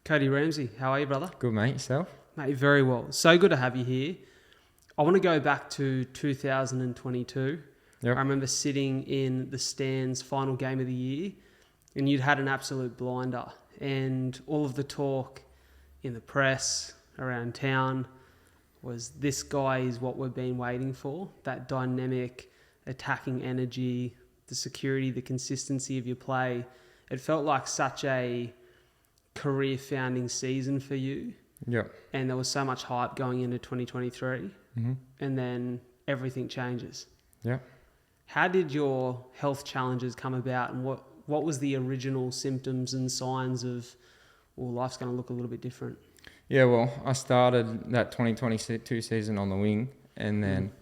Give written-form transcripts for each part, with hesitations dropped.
Cody Ramsey, how are you, brother? Good, mate. Yourself? Mate, very well. So good to have you here. I want to go back to 2022. Yep. I remember sitting in the stands, final game of the year, and you'd had an absolute blinder. And all of the talk in the press, around town, was this guy is what we've been waiting for. That dynamic, attacking energy, the security, the consistency of your play. It felt like such a career-founding season for you. Yep. And there was so much hype going into 2023. Mm-hmm. And then everything changes. Yep. How did your health challenges come about, and what was the original symptoms and signs of, well, life's going to look a little bit different? Yeah, well, I started that 2022 season on the wing, and then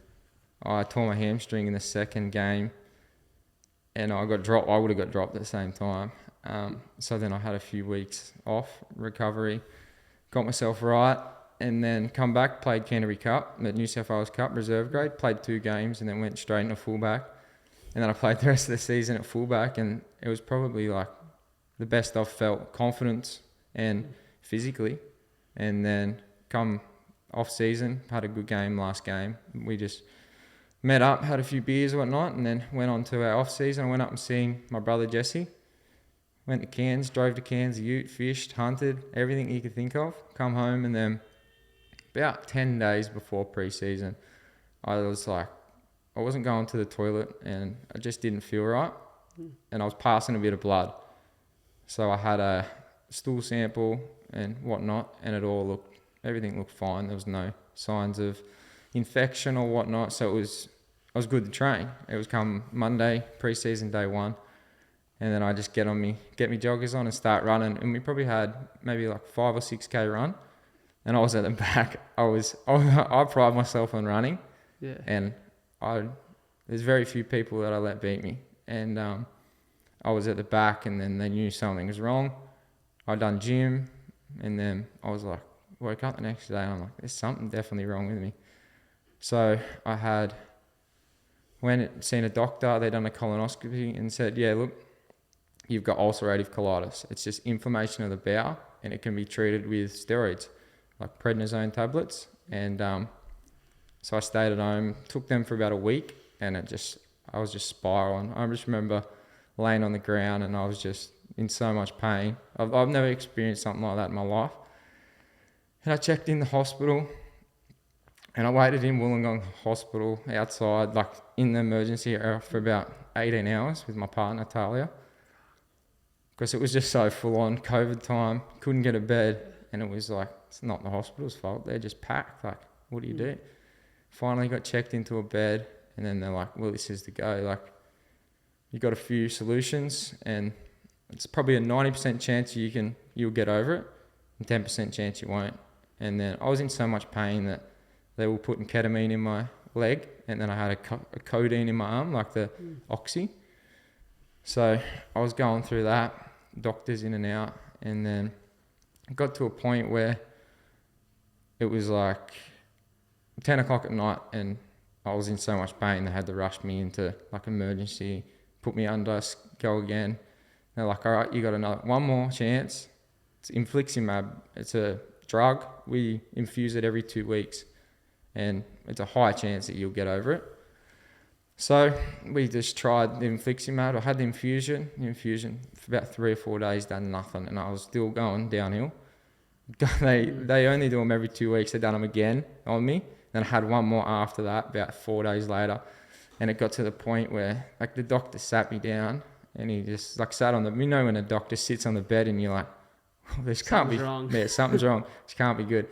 I tore my hamstring in the second game, and I got dropped. I would have got dropped at the same time. So then I had a few weeks off, recovery, got myself right, and then come back, played Canterbury Cup, the New South Wales Cup, reserve grade, played 2 games, and then went straight into fullback. And then I played the rest of the season at fullback, and it was probably like the best I've felt, confidence and physically. And then come off season, had a good game last game. We just met up, had a few beers and whatnot, and then went on to our off season. I went up and seen my brother Jesse. Went to Cairns, drove to Cairns, ute, fished, hunted, everything you could think of. Come home, and then about 10 days before pre-season, I was like, I wasn't going to the toilet, and I just didn't feel right. And I was passing a bit of blood. So I had a stool sample and whatnot, and everything looked fine. There was no signs of infection or whatnot. So I was good to train. It was come Monday, pre-season day 1. And then I just get me joggers on and start running. And we probably had maybe like 5 or 6K run. And I was at the back. I pride myself on running. Yeah. And there's very few people that I let beat me. And I was at the back, and then they knew something was wrong. I'd done gym, and then I was like, woke up the next day, and I'm like, there's something definitely wrong with me. So I seen a doctor. They'd done a colonoscopy and said, yeah, look, you've got ulcerative colitis. It's just inflammation of the bowel, and it can be treated with steroids, like prednisone tablets. And so I stayed at home, took them for about a week, and I was just spiraling. I just remember laying on the ground, and I was just in so much pain. I've never experienced something like that in my life. And I checked in the hospital, and I waited in Wollongong Hospital outside, like in the emergency area, for about 18 hours with my partner, Talia. Because it was just so full on COVID time, couldn't get a bed, and it was like, it's not the hospital's fault, they're just packed, like, what do you do? Finally got checked into a bed, and then they're like, well, this is the go, like, you got a few solutions, and it's probably a 90% chance you'll get over it, and 10% chance you won't. And then I was in so much pain that they were putting ketamine in my leg, and then I had a codeine in my arm, like the oxy. So I was going through that, doctors in and out, and then it got to a point where it was like 10 o'clock at night, and I was in so much pain they had to rush me into like emergency, put me under, go again. They're like, all right, you got one more chance. It's infliximab. It's a drug. We infuse it every 2 weeks, and it's a high chance that you'll get over it. So we just tried the infliximab. I had the infusion for about 3 or 4 days, done nothing, and I was still going downhill. They only do them every 2 weeks. They done them again on me. Then I had one more after that, about 4 days later, and it got to the point where like the doctor sat me down, and he just like sat on when a doctor sits on the bed and you're like, oh, this can't be wrong. Yeah, something's wrong. This can't be good.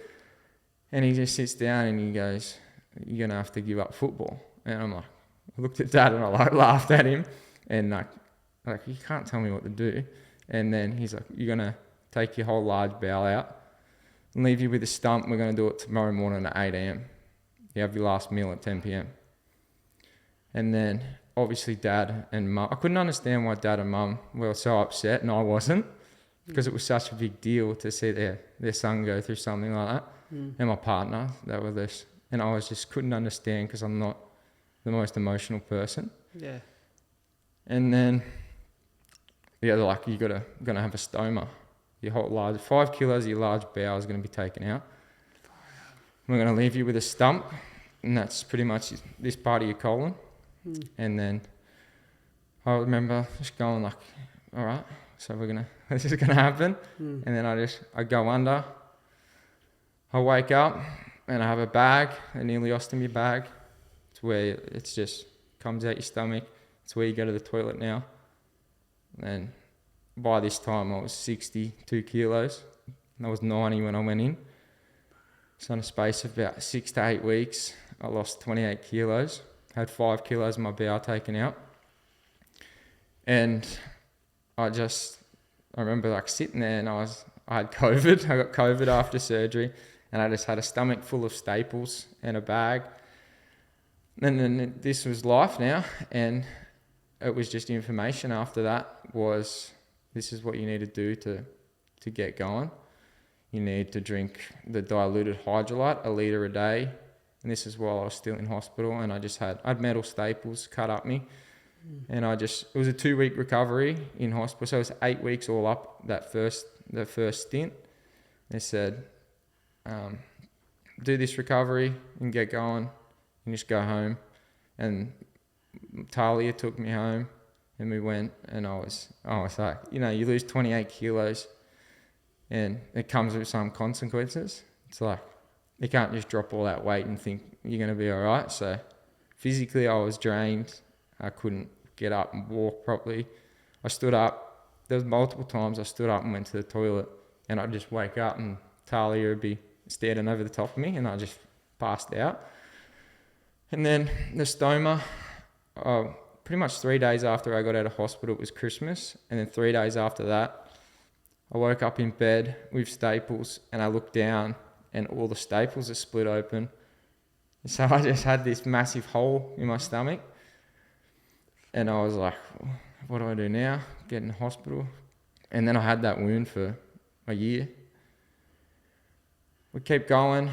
And he just sits down and he goes, you're gonna have to give up football. And I'm like, I looked at Dad and I like laughed at him, and like you can't tell me what to do. And then he's like, you're gonna take your whole large bowel out and leave you with a stump. We're gonna do it tomorrow morning at 8 a.m. You have your last meal at 10 p.m. And then obviously Dad and Mum, I couldn't understand why Dad and Mum were so upset and I wasn't, because it was such a big deal to see their son go through something like that. And my partner, and I just couldn't understand, because I'm not the most emotional person. Yeah. And then they're like, you're gonna have a stoma. your whole large, 5 kilos of your large bowel is going to be taken out. We're going to leave you with a stump, and that's pretty much this part of your colon. And then I remember just going like, all right, so this is gonna happen. And then I go under. I wake up and I have a bag, an ileostomy bag. It's where it's just comes out your stomach. It's where you go to the toilet now. And by this time I was 62 kilos. And I was 90 when I went in. So in a space of about 6 to 8 weeks, I lost 28 kilos. Had 5 kilos of my bowel taken out. And I remember like sitting there and I had COVID. I got COVID after surgery, and I just had a stomach full of staples and a bag. And then this was life now, and it was just information after that was, this is what you need to do to get going. You need to drink the diluted hydrolyte, 1 litre a day. And this is while I was still in hospital, and I had metal staples cut up me. And it was a 2-week recovery in hospital. So it was 8 weeks all up, the first stint. They said, do this recovery and get going and just go home. And Talia took me home and we went, and I was like, you lose 28 kilos and it comes with some consequences. It's like, you can't just drop all that weight and think you're going to be all right. So physically I was drained. I couldn't get up and walk properly. I stood up. There was multiple times I stood up and went to the toilet, and I'd just wake up and Talia would be standing over the top of me, and I just passed out. And then the stoma, pretty much 3 days after I got out of hospital, it was Christmas. And then 3 days after that, I woke up in bed with staples, and I looked down and all the staples are split open. So I just had this massive hole in my stomach. And I was like, what do I do now? Get in the hospital. And then I had that wound for a year. We keep going.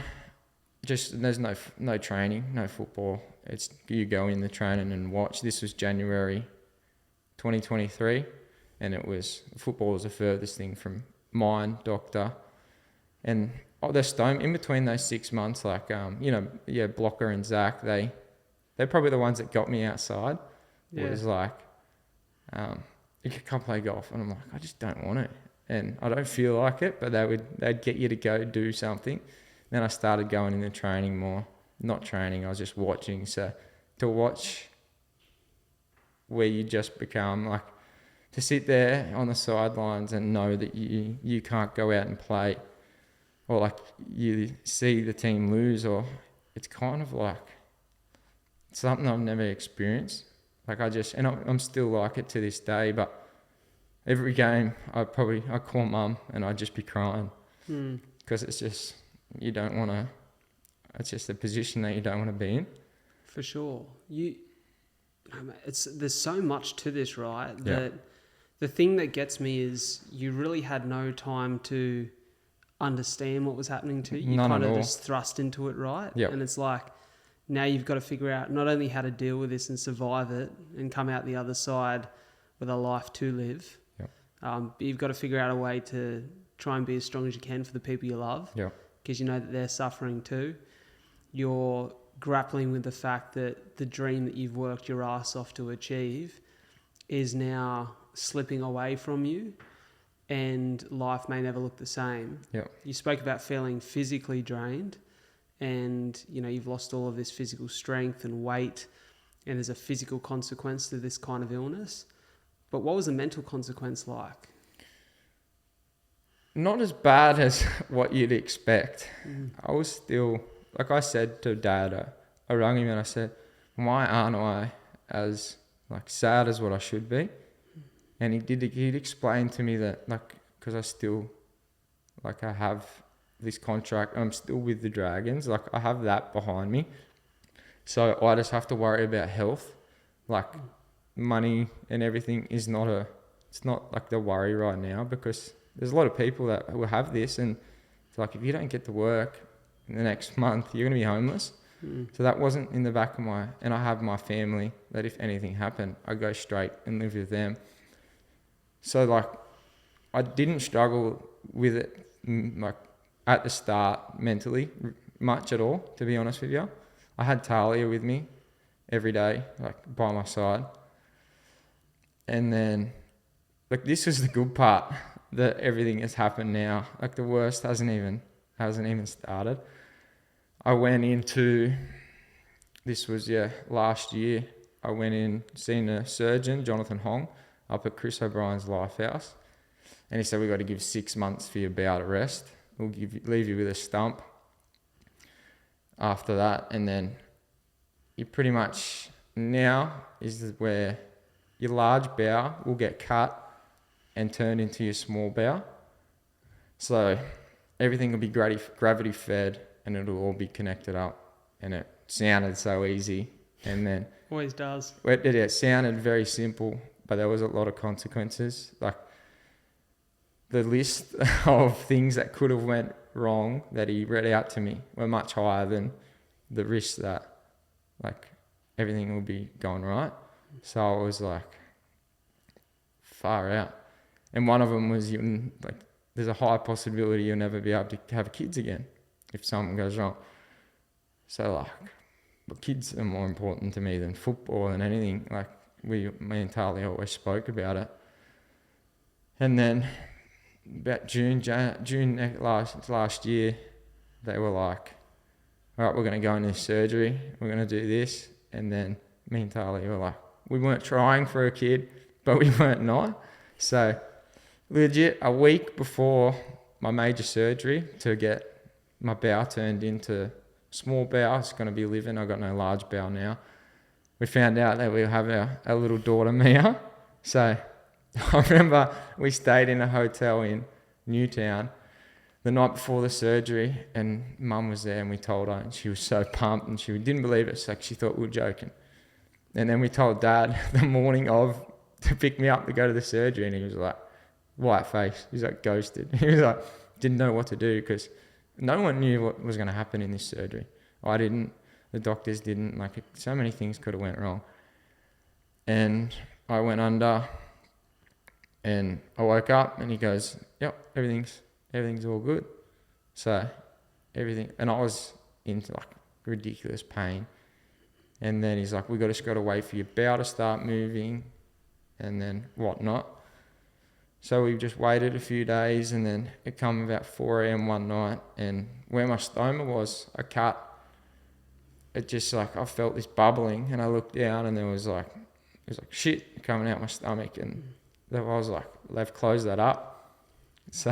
There's no training, no football. It's you go in the training and watch. This was January 2023. And football was the furthest thing from mine, doctor. And the stoma, in between those 6 months, like, Blocker and Zach, they're probably the ones that got me outside. Yeah. It was like, you can't play golf. And I'm like, I just don't want it. And I don't feel like it, but they'd get you to go do something. Then I started going into training more. Not training, I was just watching. So to watch where you just become like, to sit there on the sidelines and know that you can't go out and play, or like you see the team lose, or it's kind of like something I've never experienced. Like I'm still like it to this day, but every game I call mum and I'd just be crying because it's just, it's just a position that you don't want to be in. For sure. There's so much to this, right? Yeah. That the thing that gets me is you really had no time to understand what was happening to you. You kind of just thrust into it, right? Yep. And it's like, now you've got to figure out not only how to deal with this and survive it and come out the other side with a life to live, but you've got to figure out a way to try and be as strong as you can for the people you love, because you know that they're suffering too. You're grappling with the fact that the dream that you've worked your ass off to achieve is now slipping away from you, and life may never look the same. You spoke about feeling physically drained, and you've lost all of this physical strength and weight, and there's a physical consequence to this kind of illness. But what was the mental consequence like? Not as bad as what you'd expect. I was still, like I said to Dad, I rang him and I said, why aren't I as like sad as what I should be? And he'd explain to me that, like, because I still, like, I have this contract, I'm still with the Dragons, like I have that behind me, so I just have to worry about health. Like money and everything it's not like the worry right now, because there's a lot of people that will have this, and it's like, if you don't get to work in the next month, you're going to be homeless. So that wasn't in the back of and I have my family that if anything happened, I go straight and live with them. So like, I didn't struggle with it, like at the start mentally much at all, to be honest with you. I had Talia with me every day, like by my side. And then, like, this was the good part, that everything has happened now. Like, the worst hasn't even started. I went into, this was, last year. I went in, seen a surgeon, Jonathan Hong, up at Chris O'Brien's Lifehouse. And he said, we've got to give 6 months for your bowel to rest. We'll leave you with a stump after that. And then you pretty much, now is where your large bowel will get cut and turned into your small bowel. So everything will be gravity fed and it'll all be connected up. And it sounded so easy. And then Always does. it sounded very simple, but there was a lot of consequences. Like, the list of things that could have went wrong that he read out to me were much higher than the risk that, like, everything will be going right. So I was like, far out. And one of them was, there's a high possibility you'll never be able to have kids again if something goes wrong. So, like, but kids are more important to me than football and anything. Like, me and Talia always spoke about it. And then about June last year, they were like, all right, we're going to go into surgery. We're going to do this. And then me and Talia were like, we weren't trying for a kid, but we weren't not. So legit, a week before my major surgery to get my bowel turned into small bowel, it's going to be living. I've got no large bowel now. We found out that we'll have our little daughter, Mia. So I remember we stayed in a hotel in Newtown the night before the surgery, and Mum was there, and we told her, and she was so pumped, and she didn't believe us. Like, she thought we were joking. And then we told Dad the morning of to pick me up to go to the surgery, and he was like, white face. He's like, ghosted. He was like, didn't know what to do, because no one knew what was going to happen in this surgery. I didn't. The doctors didn't. Like, so many things could have went wrong. And I went under, and I woke up, and he goes, yep, everything's all good. So everything, and I was into like ridiculous pain. And then he's like, we just got to wait for your bowel to start moving and then whatnot. So we just waited a few days, and then it come about 4 a.m. one night, and where my stoma was, I cut. It just like, I felt this bubbling, and I looked down, and it was like shit coming out my stomach, and I was like, they've closed that up. So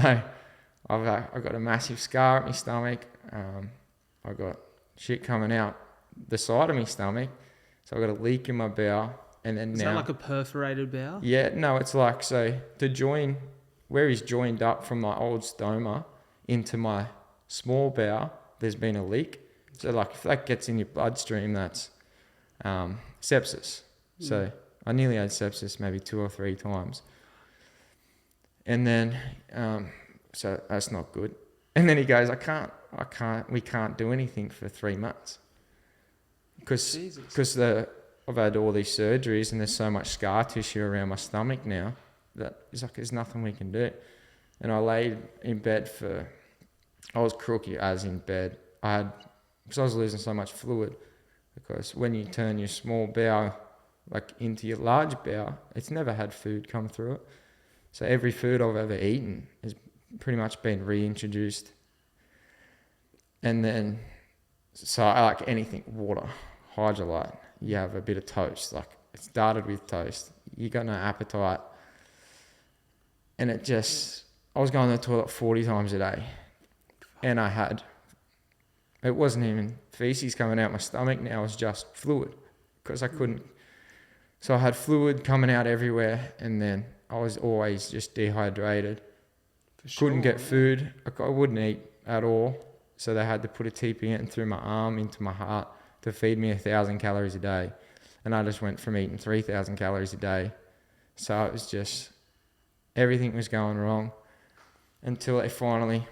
I've got a massive scar at my stomach. I got shit coming out the side of my stomach. So I got a leak in my bowel. And then Is now, that like a perforated bowel? Yeah, no, it's like, so to join where he's joined up from my old stoma into my small bowel, there's been a leak. So like, if that gets in your bloodstream, that's sepsis. So I nearly had sepsis maybe 2 or 3 times. And then, so that's not good. And then he goes, we can't do anything for 3 months. Because I've had all these surgeries, and there's so much scar tissue around my stomach now that it's like, there's nothing we can do. And I laid in bed I was crooky as in bed. Because I was losing so much fluid, because when you turn your small bowel like into your large bowel, it's never had food come through it. So every food I've ever eaten has pretty much been reintroduced. And then, so I like anything, water, hydrolyte, you have a bit of toast. Like, it started with toast. You got no appetite. And I was going to the toilet 40 times a day. And it wasn't even feces coming out my stomach now, it was just fluid. Because I couldn't. So I had fluid coming out everywhere, and then I was always just dehydrated. Couldn't get food. I wouldn't eat at all. So they had to put a TP in through my arm into my heart to feed me 1,000 calories a day. And I just went from eating 3,000 calories a day. So it was just, everything was going wrong until they finally,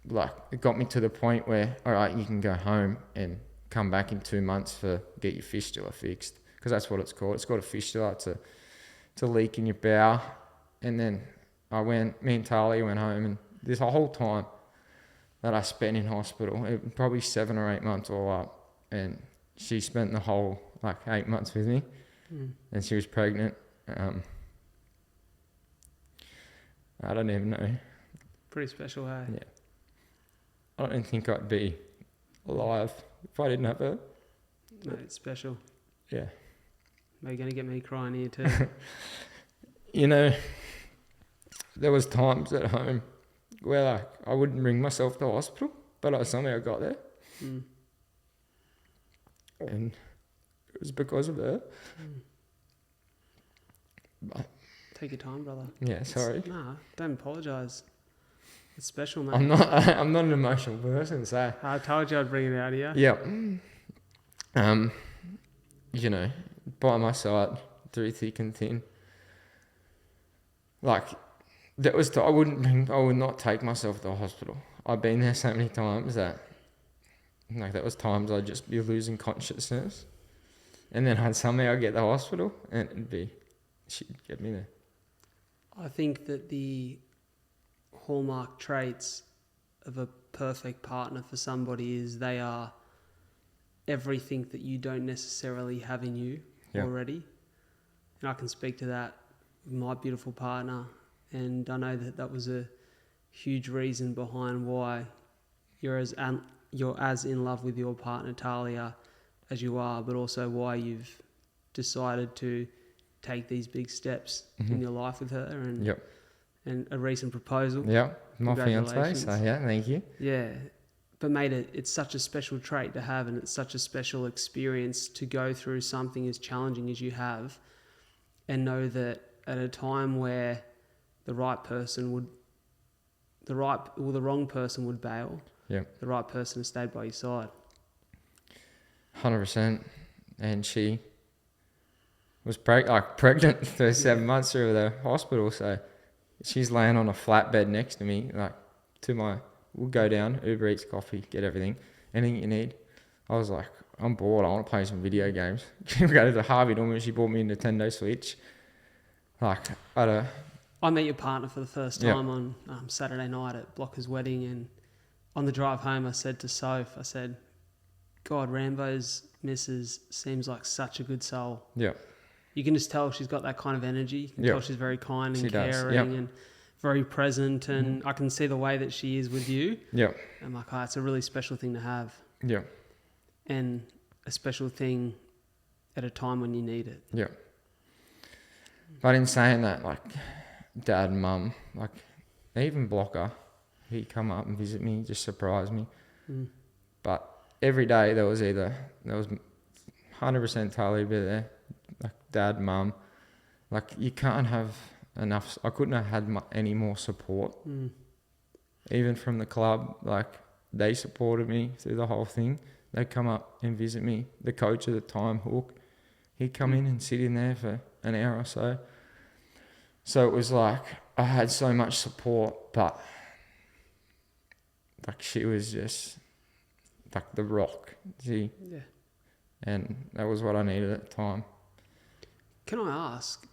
like, it got me to the point where, all right, you can go home and come back in 2 months to get your fistula fixed. Because that's what it's called. It's called a fistula. It's a leak in your bowel. And then me and Talia went home, and this whole time that I spent in hospital, probably 7 or 8 months all up, and she spent the whole 8 months with me, and she was pregnant. I don't even know. Pretty special, hey? Yeah. I don't think I'd be alive if I didn't have her. No, it's special. Yeah. Are you going to get me crying here too? There was times at home where I wouldn't bring myself to hospital, but I somehow got there. And it was because of her. But, take your time, brother. Yeah, sorry. Nah, don't apologise. It's special, mate. I'm not an emotional person, so. I told you I'd bring it out of you. Yeah. By my side, through thick and thin. I would not take myself to the hospital. I've been there so many times that, there was times I'd just be losing consciousness, and then I'd somehow get to the hospital, and she'd get me there. I think that the hallmark traits of a perfect partner for somebody is they are everything that you don't necessarily have in you already. And I can speak to that with my beautiful partner, and I know that was a huge reason behind why you're as in love with your partner Talia as you are, but also why you've decided to take these big steps in your life with her, and a recent proposal. Yeah, my fiance. So thank you. Yeah, but mate, it's such a special trait to have, and it's such a special experience to go through something as challenging as you have, and know that at a time where the wrong person would bail, the right person has stayed by your side. 100%, and she was pregnant for 7 months through the hospital, so she's laying on a flat bed next to me, we'll go down, Uber Eats, coffee, get everything, anything you need. I was like, I'm bored, I want to play some video games. We go to the Harvey Norman, she bought me a Nintendo Switch. I met your partner for the first time on Saturday night at Blocker's wedding, and on the drive home I said to Soph, I said, God, Rambo's missus seems like such a good soul. Yeah. You can just tell she's got that kind of energy. You can tell she's very kind and caring and very present, and I can see the way that she is with you. Yeah. I'm like, it's a really special thing to have. Yeah. And a special thing at a time when you need it. Yeah. But in saying that, Dad and Mum, even Blocker, he'd come up and visit me, just surprise me. But every day there was 100% Talia be there, Dad, Mum. You can't have enough. I couldn't have had any more support. Even from the club, they supported me through the whole thing. They'd come up and visit me. The coach at the time, Hook, he'd come in and sit in there for an hour or so. So it was I had so much support, but she was just the rock. And that was what I needed at the time. Can I ask,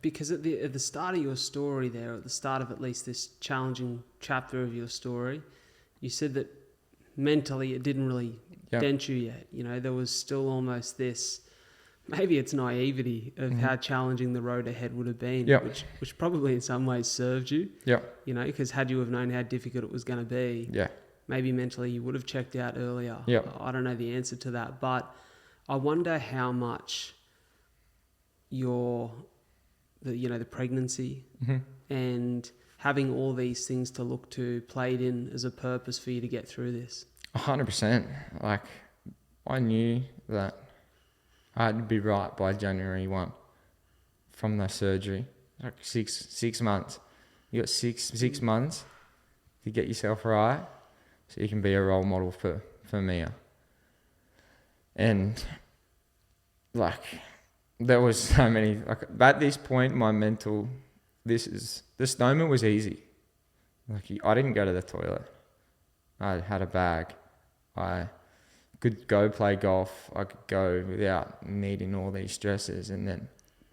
because at the start of your story there, at the start of at least this challenging chapter of your story, you said that mentally it didn't really dent you yet. There was still almost this, maybe it's naivety of how challenging the road ahead would have been, which probably in some ways served you. Yeah. Because had you have known how difficult it was going to be, maybe mentally you would have checked out earlier. Yeah. I don't know the answer to that, but I wonder how much the pregnancy and having all these things to look to played in as a purpose for you to get through this. 100%. I knew that I'd be right by January 1 from the surgery. 6 months. You got six months to get yourself right, so you can be a role model for Mia. And there was so many, at this point, my mental, the stoma was easy. I didn't go to the toilet. I had a bag. I could go play golf. I could go without needing all these stresses. And then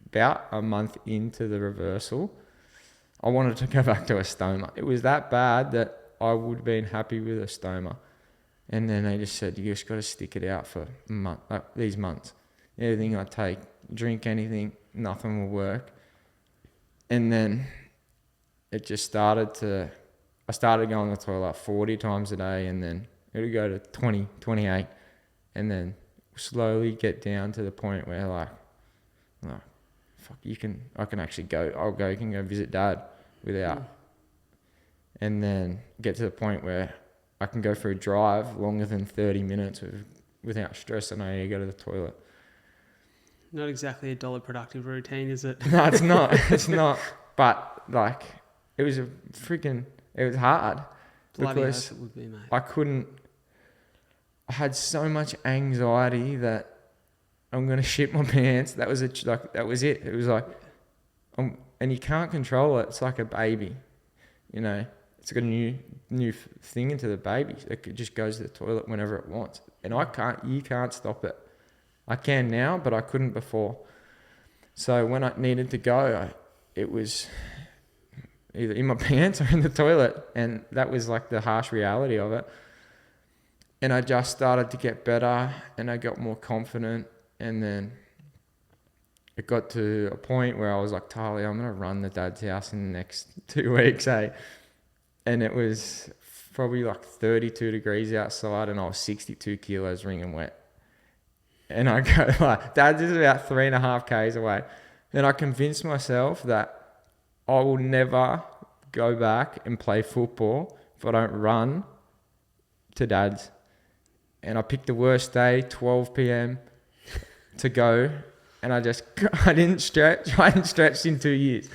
about a month into the reversal, I wanted to go back to a stoma. It was that bad that I would have been happy with a stoma. And then they just said, you just got to stick it out for these months. Everything I take, drink anything, nothing will work. And then it just started to, I started going to the toilet 40 times a day, and then it would go to 20, 28, and then slowly get down to the point where like fuck, I can actually go, you can go visit dad without. And then get to the point where I can go for a drive longer than 30 minutes without stress, and I need to go to the toilet. Not exactly a dollar productive routine, is it? No, it's not. It's not. But like, it was hard. Bloody because oath it would be, mate. I had so much anxiety that I'm going to shit my pants. That was it. It was like, and you can't control it. It's like a baby, you know. It's got a new thing into the baby. It just goes to the toilet whenever it wants. And you can't stop it. I can now, but I couldn't before. So when I needed to go, it was either in my pants or in the toilet. And that was like the harsh reality of it. And I just started to get better, and I got more confident. And then it got to a point where I was like, Talia, I'm going to run the dad's house in the next 2 weeks, eh? And it was probably like 32 degrees outside, and I was 62 kilos wringing wet. And I go like, Dad's is about 3.5 k's away. And I convinced myself that I will never go back and play football if I don't run to Dad's. And I picked the worst day, 12 p.m. to go. And I didn't stretch. I hadn't stretched in 2 years.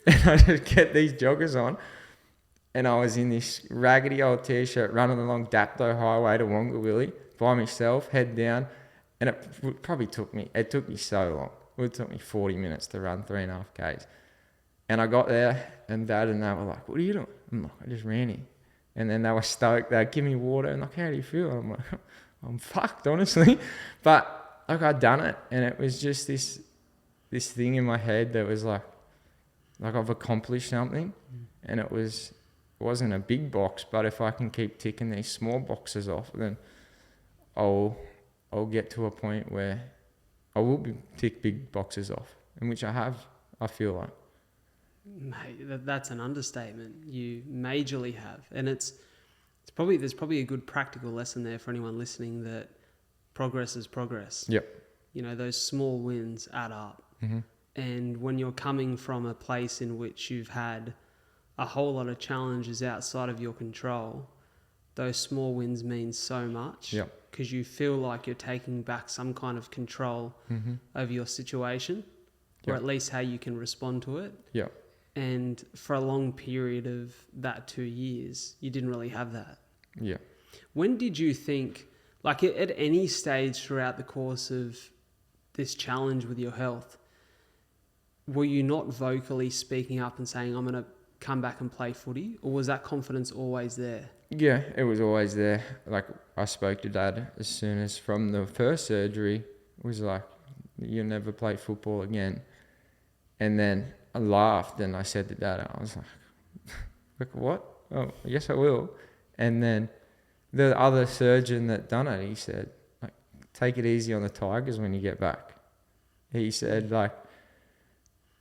And I just get these joggers on. And I was in this raggedy old t-shirt running along Dapto Highway to Wongawilli by myself, head down. And it took me so long. It would took me 40 minutes to run 3.5 k's. And I got there, and Dad and they were like, what are you doing? I'm like, I just ran here. And then they were stoked. They'd give me water, and like, how do you feel? I'm like, I'm fucked, honestly. But like, I'd done it, and it was just this thing in my head that was like I've accomplished something. And it wasn't a big box, but if I can keep ticking these small boxes off, then I'll get to a point where I will tick big boxes off, and which I have, I feel like. Mate, that's an understatement. You majorly have. And there's probably a good practical lesson there for anyone listening, that progress is progress. Yep. You know, those small wins add up. Mm-hmm. And when you're coming from a place in which you've had a whole lot of challenges outside of your control, those small wins mean so much. Yep. Because you feel like you're taking back some kind of control over your situation, or at least how you can respond to it. Yeah. And for a long period of that 2 years, you didn't really have that. Yeah. When did you think, like at any stage throughout the course of this challenge with your health, were you not vocally speaking up and saying, I'm going to come back and play footy? Or was that confidence always there? Yeah, it was always there. Like, I spoke to Dad as soon as from the first surgery. It was like, you'll never play football again. And then I laughed and I said to Dad, I was like, what? Oh, yes, I will. And then the other surgeon that done it, he said, like, take it easy on the Tigers when you get back. He said, like,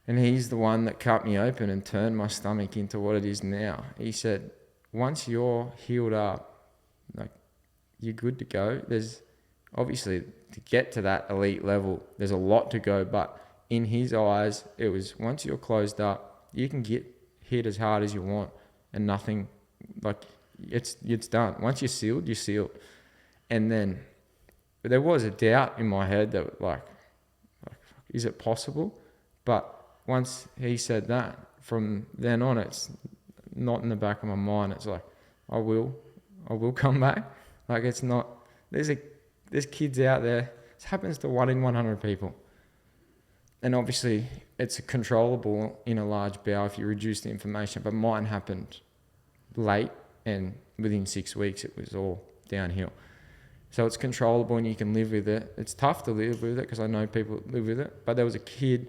and he's the one that cut me open and turned my stomach into what it is now. He said, once you're healed up, like, you're good to go. There's obviously, to get to that elite level, there's a lot to go, but in his eyes, it was, once you're closed up, you can get hit as hard as you want, and nothing, like, it's done. Once you're sealed, you're sealed. And then there was a doubt in my head that, like, is it possible? But once he said that, from then on, it's not in the back of my mind. It's like, I will come back. Like, it's not, there's kids out there. This happens to 1 in 100 people. And obviously, it's controllable in a large bowel if you reduce the inflammation. But mine happened late, and within 6 weeks, it was all downhill. So it's controllable and you can live with it. It's tough to live with it because I know people live with it. But there was a kid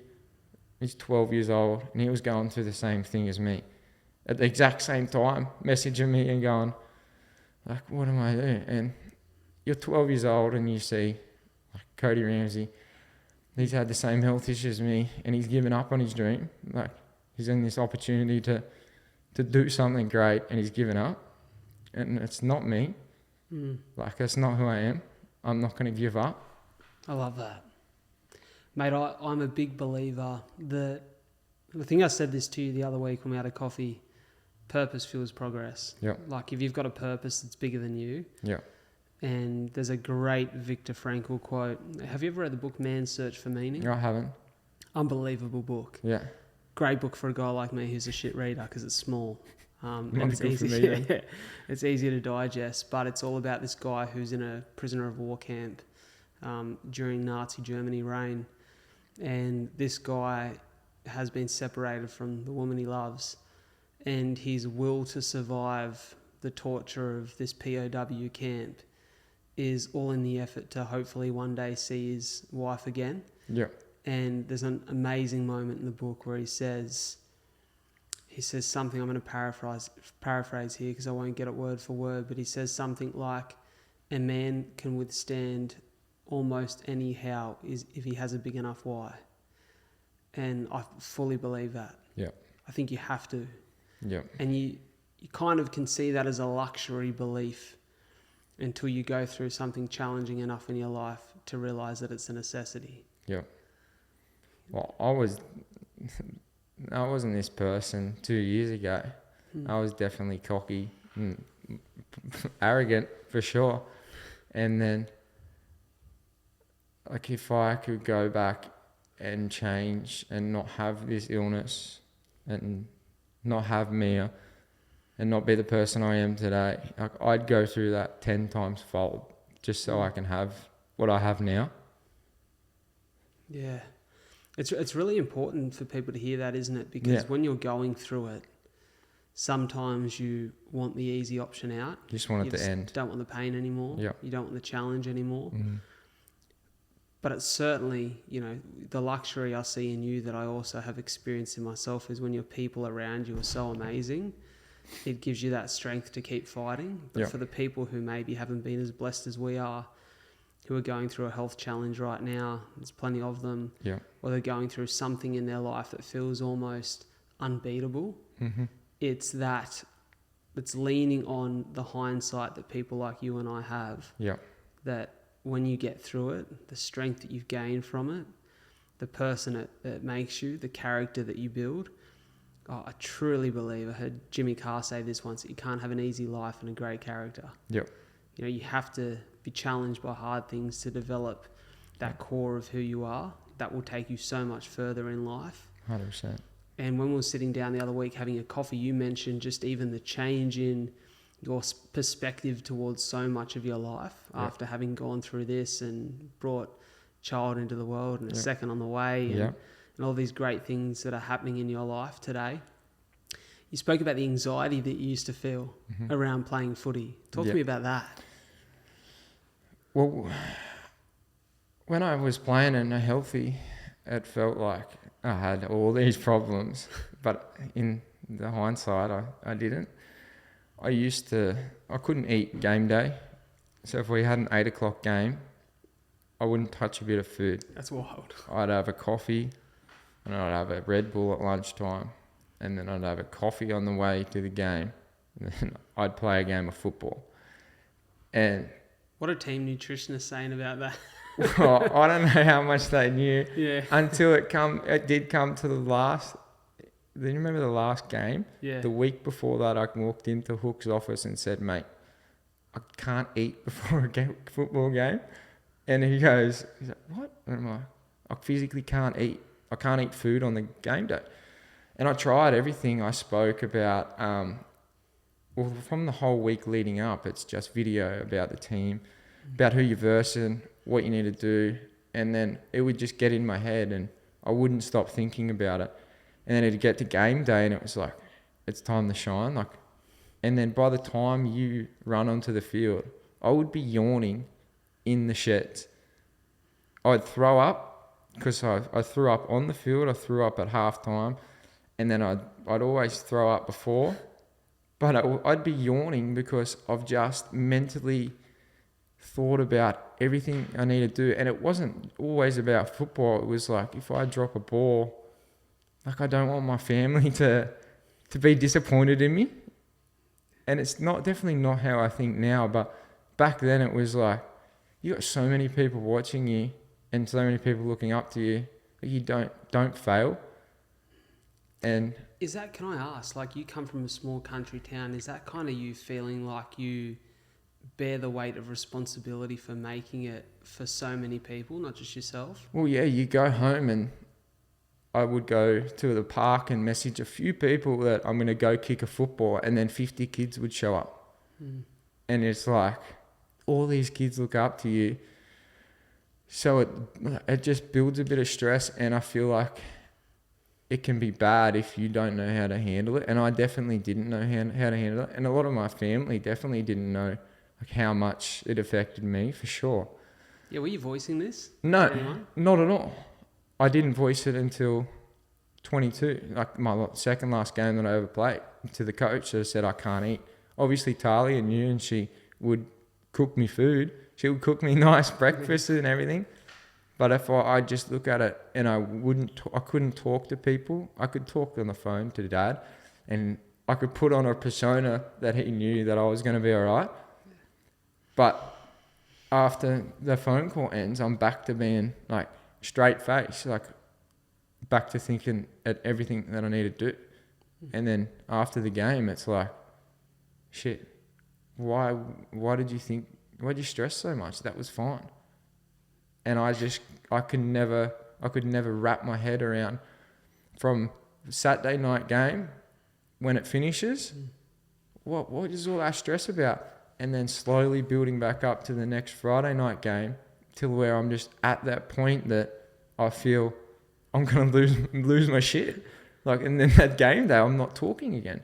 He's 12 years old, and he was going through the same thing as me at the exact same time, messaging me and going, like, what am I doing? And you're 12 years old and you see like Cody Ramsey, he's had the same health issues as me, and he's given up on his dream. Like, he's in this opportunity to do something great, and he's given up. And it's not me. Like, that's not who I am. I'm not going to give up. I love that. Mate, I'm a big believer that, I think I said this to you the other week when we had a coffee, purpose fuels progress. Yep. Like, if you've got a purpose that's bigger than you. Yeah. And there's a great Viktor Frankl quote. Have you ever read the book Man's Search for Meaning? No, I haven't. Unbelievable book. Yeah. Great book for a guy like me who's a shit reader because it's small. And it's good easy, for me, then. it's easy to digest, but it's all about this guy who's in a prisoner of war camp during Nazi Germany reign. And this guy has been separated from the woman he loves, and his will to survive the torture of this POW camp is all in the effort to hopefully one day see his wife again. Yeah. And there's an amazing moment in the book where he says something, I'm going to paraphrase here because I won't get it word for word, but he says something like, a man can withstand almost any how if he has a big enough why. And I fully believe that. Yeah. I think you have to. Yeah. And you kind of can see that as a luxury belief until you go through something challenging enough in your life to realize that it's a necessity. Yeah. Well, I wasn't this person 2 years ago. I was definitely cocky and arrogant for sure. And then, like, if I could go back and change and not have this illness and not have Mia and not be the person I am today, like, I'd go through that 10 times fold just so I can have what I have now. Yeah. It's really important for people to hear that, isn't it? Because when you're going through it, sometimes you want the easy option out. You just want it to end. Don't want the pain anymore. Yeah. You don't want the challenge anymore. Mm-hmm. But it's certainly, the luxury I see in you that I also have experienced in myself is when your people around you are so amazing, it gives you that strength to keep fighting. But for the people who maybe haven't been as blessed as we are, who are going through a health challenge right now, there's plenty of them, or they're going through something in their life that feels almost unbeatable. Mm-hmm. It's leaning on the hindsight that people like you and I have. Yeah. That when you get through it, the strength that you've gained from it, the person it makes you, the character that you build. Oh, I truly believe, I heard Jimmy Carr say this once, that you can't have an easy life and a great character. Yep. You have to be challenged by hard things to develop that core of who you are. That will take you so much further in life. 100%. And when we were sitting down the other week having a coffee, you mentioned just even the change in your perspective towards so much of your life after having gone through this and brought a child into the world and a second on the way and all these great things that are happening in your life today. You spoke about the anxiety that you used to feel around playing footy. Talk to me about that. Well, when I was playing and healthy, it felt like I had all these problems, but in the hindsight, I didn't. I couldn't eat game day. So if we had an 8 o'clock game, I wouldn't touch a bit of food. That's wild. I'd have a coffee and I'd have a Red Bull at lunchtime, and then I'd have a coffee on the way to the game, and then I'd play a game of football. And what are team nutritionists saying about that? well, I don't know how much they knew until it did come to the last. Do you remember the last game? Yeah. The week before that, I walked into Hook's office and said, "Mate, I can't eat before a football game." And he's like, "What?" And I'm like, "I physically can't eat. I can't eat food on the game day." And I tried everything. I spoke about, from the whole week leading up, it's just video about the team, about who you're versing, what you need to do. And then it would just get in my head and I wouldn't stop thinking about it. And then it'd get to game day and it was like, it's time to shine. And then by the time you run onto the field, I would be yawning in the sheds. I'd throw up because I threw up on the field, I threw up at halftime, and then I'd always throw up before, but I'd be yawning because I've just mentally thought about everything I need to do. And it wasn't always about football. It was like, if I drop a ball, like, I don't want my family to be disappointed in me. And it's definitely not how I think now, but back then it was like, you got so many people watching you and so many people looking up to you that you don't fail. And is that, can I ask, like, you come from a small country town, is that kind of you feeling like you bear the weight of responsibility for making it for so many people, not just yourself? Well, yeah, you go home, and I would go to the park and message a few people that I'm going to go kick a football, and then 50 kids would show up. And it's like, all these kids look up to you. So it just builds a bit of stress, and I feel like it can be bad if you don't know how to handle it. And I definitely didn't know how to handle it. And a lot of my family definitely didn't know like how much it affected me, for sure. Yeah, were you voicing this? No, not at all. I didn't voice it until 22, like my second last game that I ever played, to the coach that said I can't eat. Obviously, Talia knew, and she would cook me food. She would cook me nice breakfast and everything. But if I just look at it and I couldn't talk to people. I could talk on the phone to Dad, and I could put on a persona that he knew that I was going to be all right. But after the phone call ends, I'm back to being like straight face, like back to thinking at everything that I need to do. And then after the game, it's like, shit, why did you stress so much? That was fine. And I could never wrap my head around, from Saturday night game when it finishes, what is all that stress about? And then slowly building back up to the next Friday night game, till where I'm just at that point that I feel I'm going to lose my shit. Like, and then that game day, I'm not talking again.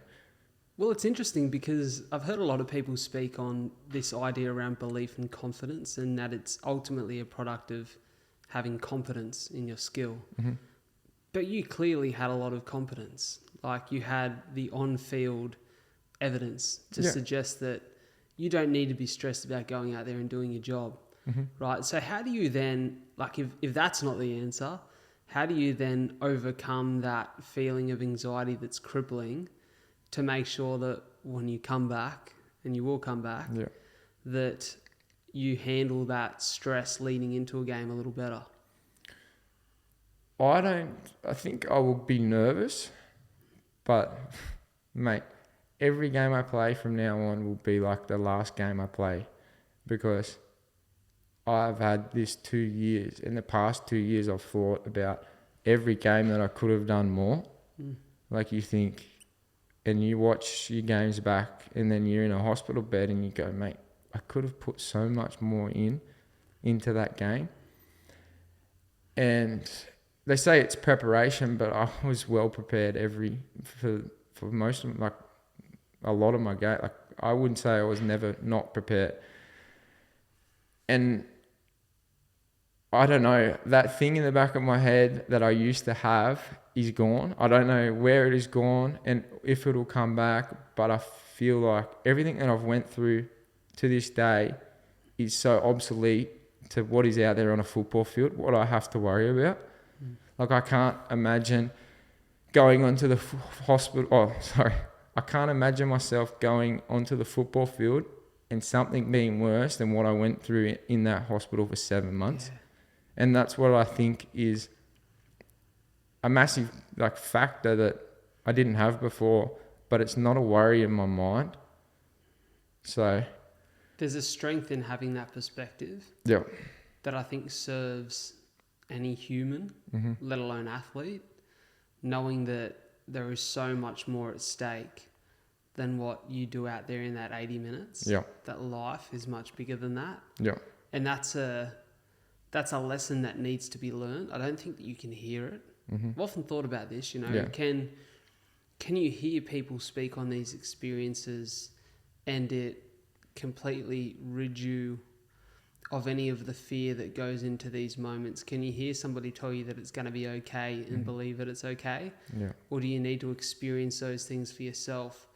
Well, it's interesting because I've heard a lot of people speak on this idea around belief and confidence, and that it's ultimately a product of having confidence in your skill. Mm-hmm. But you clearly had a lot of confidence. Like, you had the on-field evidence to suggest that you don't need to be stressed about going out there and doing your job, right? So how do you then, like, if that's not the answer, how do you then overcome that feeling of anxiety that's crippling to make sure that when you come back, and you will come back, that you handle that stress leading into a game a little better? I think I will be nervous, but mate, every game I play from now on will be like the last game I play, because I've had this 2 years. In the past 2 years, I've thought about every game that I could have done more. Like, you think, and you watch your games back, and then you're in a hospital bed and you go, mate, I could have put so much more into that game. And they say it's preparation, but I was well prepared for most of, like, a lot of my game. Like, I wouldn't say I was never not prepared. And I don't know, that thing in the back of my head that I used to have is gone. I don't know where it is gone and if it'll come back, but I feel like everything that I've went through to this day is so obsolete to what is out there on a football field, what I have to worry about. Like, I can't imagine going onto the hospital. I can't imagine myself going onto the football field and something being worse than what I went through in that hospital for 7 months. Yeah. And that's what I think is a massive, like, factor that I didn't have before, but it's not a worry in my mind. So there's a strength in having that perspective that I think serves any human, let alone athlete, knowing that there is so much more at stake than what you do out there in that 80 minutes. That life is much bigger than that. And that's a lesson that needs to be learned. I don't think that you can hear it. I've often thought about this, can you hear people speak on these experiences and it completely rid you of any of the fear that goes into these moments? Can you hear somebody tell you that it's going to be okay and believe that it's okay? Yeah. Or do you need to experience those things for yourself?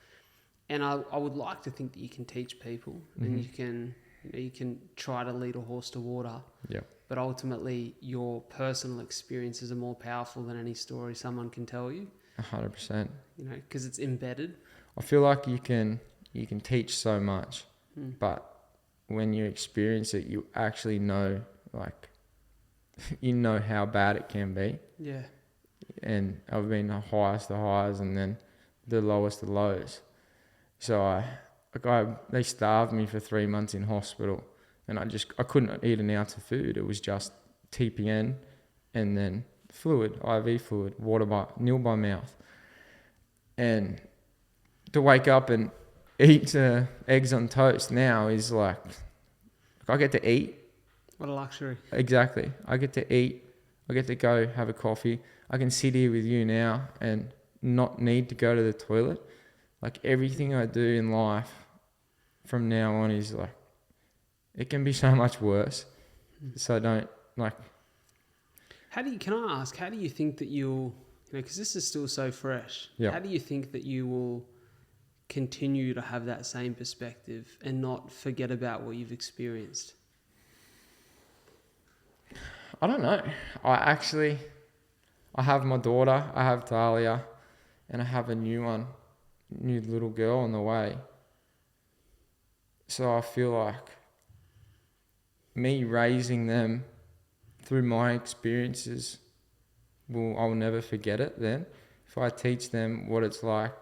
And I would like to think that you can teach people and you can try to lead a horse to water. Yeah. But ultimately, your personal experiences are more powerful than any story someone can tell you. 100%. Because it's embedded. I feel like you can teach so much, but when you experience it, you actually know, like, you know how bad it can be. Yeah. And I've been the highest of highs and then the lowest of lows. So they starved me for 3 months in hospital, and I couldn't eat an ounce of food. It was just TPN and then fluid, IV fluid, nil by mouth. And to wake up and eat eggs on toast now is like I get to eat. What a luxury. Exactly. I get to eat. I get to go have a coffee. I can sit here with you now and not need to go to the toilet. Like, everything I do in life from now on is like, it can be so much worse. So don't, like... Can I ask, how do you think that you'll, because this is still so fresh, how do you think that you will continue to have that same perspective and not forget about what you've experienced? I don't know. I have my daughter, I have Talia, and I have a new little girl on the way. So I feel like me raising them through my experiences, I'll never forget it then. If I teach them what it's like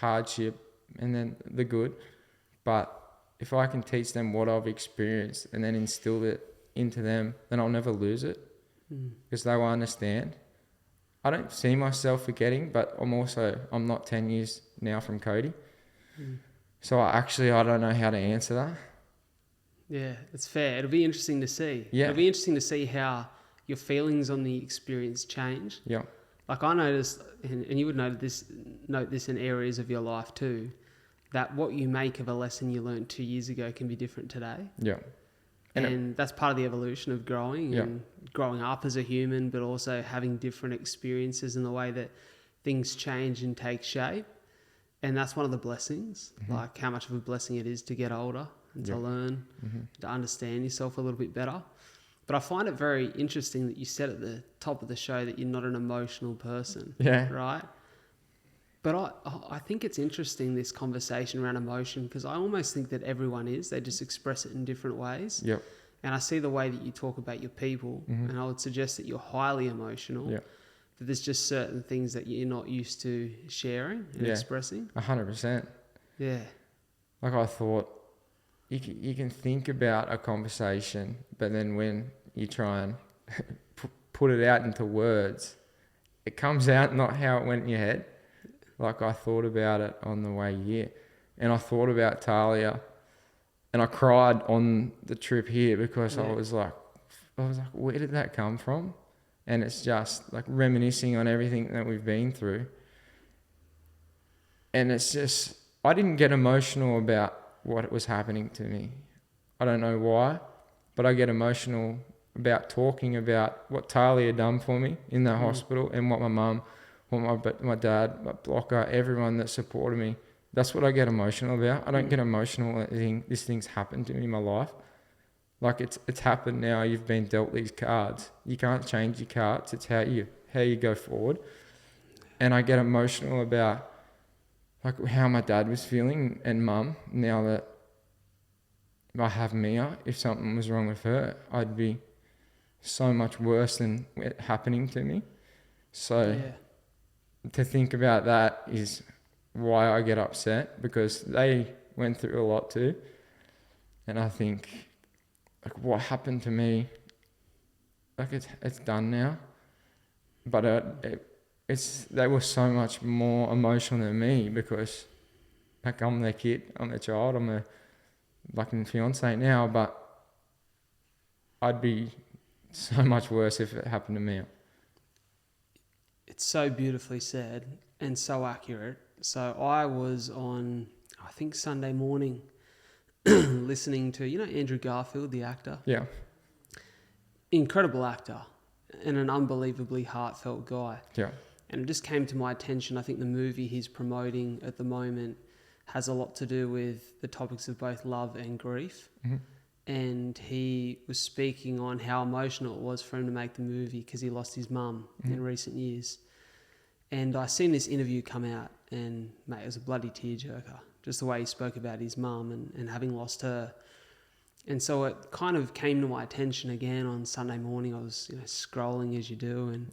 hardship and then the good, but if I can teach them what I've experienced and then instill it into them, then I'll never lose it because they will understand. I don't see myself forgetting, but I'm not 10 years now from Cody. So I don't know how to answer that. Yeah, it's fair. It'll be interesting to see. Yeah. It'll be interesting to see how your feelings on the experience change. Yeah. Like, I noticed, and you would note this in areas of your life too, that what you make of a lesson you learned 2 years ago can be different today. Yeah. And that's part of the evolution of growing and growing up as a human, but also having different experiences in the way that things change and take shape. And that's one of the blessings, like how much of a blessing it is to get older and to learn, to understand yourself a little bit better. But I find it very interesting that you said at the top of the show that you're not an emotional person. Yeah. Right? But I think it's interesting, this conversation around emotion, because I almost think that everyone is. They just express it in different ways. Yep. And I see the way that you talk about your people, and I would suggest that you're highly emotional. Yep. That there's just certain things that you're not used to sharing and expressing. 100%. Yeah. Like, I thought, you can think about a conversation, but then when you try and put it out into words, it comes out not how it went in your head. Like, I thought about it on the way here, and I thought about Talia, and I cried on the trip here because I was like, where did that come from? And it's just like reminiscing on everything that we've been through. And it's just, I didn't get emotional about what was happening to me. I don't know why, but I get emotional about talking about what Talia had done for me in that hospital, and what my mum, what my dad, my blocker, everyone that supported me. That's what I get emotional about. I don't get emotional at this thing's happened to me in my life. Like, it's happened now. You've been dealt these cards. You can't change your cards. It's how you go forward. And I get emotional about like how my dad was feeling and mum. Now that I have Mia, if something was wrong with her, I'd be so much worse than it happening to me. So to think about that is why I get upset, because they went through a lot too. And I think, like, what happened to me, like, it's done now. But they were so much more emotional than me, because, like, I'm their kid, I'm their child, I'm a fiance now, but I'd be so much worse if it happened to me. It's so beautifully said and so accurate. So I was on, I think, Sunday morning, listening to, Andrew Garfield, the actor. Yeah. Incredible actor and an unbelievably heartfelt guy. Yeah. And it just came to my attention. I think the movie he's promoting at the moment has a lot to do with the topics of both love and grief. Mm-hmm. And he was speaking on how emotional it was for him to make the movie because he lost his mum in recent years. And I seen this interview come out, and mate, it was a bloody tearjerker. Just the way he spoke about his mum and having lost her. And so it kind of came to my attention again on Sunday morning. I was scrolling as you do, and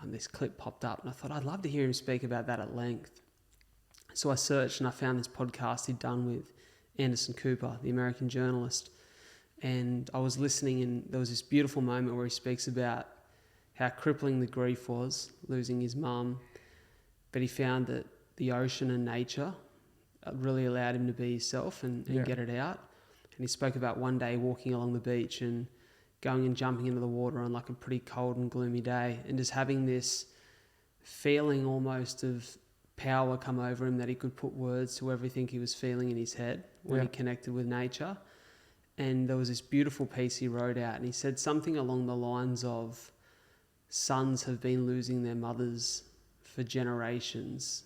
this clip popped up, and I thought I'd love to hear him speak about that at length. So I searched and I found this podcast he'd done with Anderson Cooper, the American journalist. And I was listening, and there was this beautiful moment where he speaks about how crippling the grief was, losing his mum. But he found that the ocean and nature really allowed him to be himself and get it out. And he spoke about one day walking along the beach and going and jumping into the water on like a pretty cold and gloomy day, and just having this feeling almost of power come over him that he could put words to everything he was feeling in his head when he connected with nature. And there was this beautiful piece he wrote out, and he said something along the lines of, sons have been losing their mothers for generations,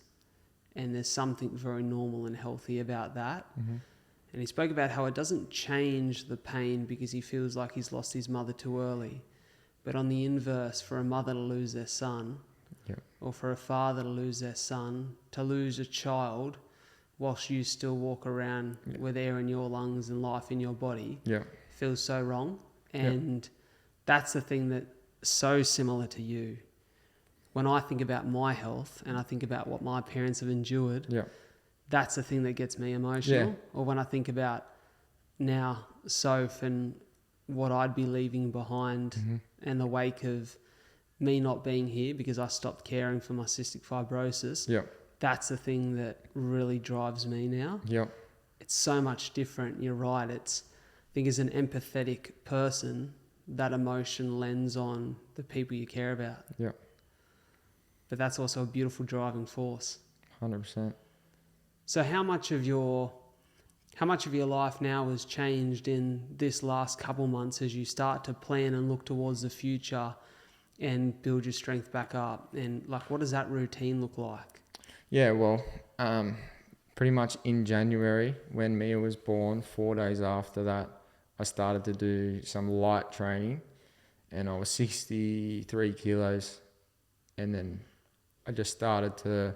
and there's something very normal and healthy about that. Mm-hmm. And he spoke about how it doesn't change the pain because he feels like he's lost his mother too early. But on the inverse, for a mother to lose their son, or for a father to lose their son, to lose a child whilst you still walk around with air in your lungs and life in your body, feels so wrong. And that's the thing that's so similar to you. When I think about my health and I think about what my parents have endured, that's the thing that gets me emotional. Or when I think about now Soph and what I'd be leaving behind in the wake of me not being here because I stopped caring for my cystic fibrosis, that's the thing that really drives me now. It's so much different. You're right. I think as an empathetic person, that emotion lends on the people you care about. But that's also a beautiful driving force. 100%. So how much of your life now has changed in this last couple months as you start to plan and look towards the future and build your strength back up? And like, what does that routine look like? Yeah, well, pretty much in January when Mia was born, 4 days after that, I started to do some light training, and I was 63 kilos. And then I just started to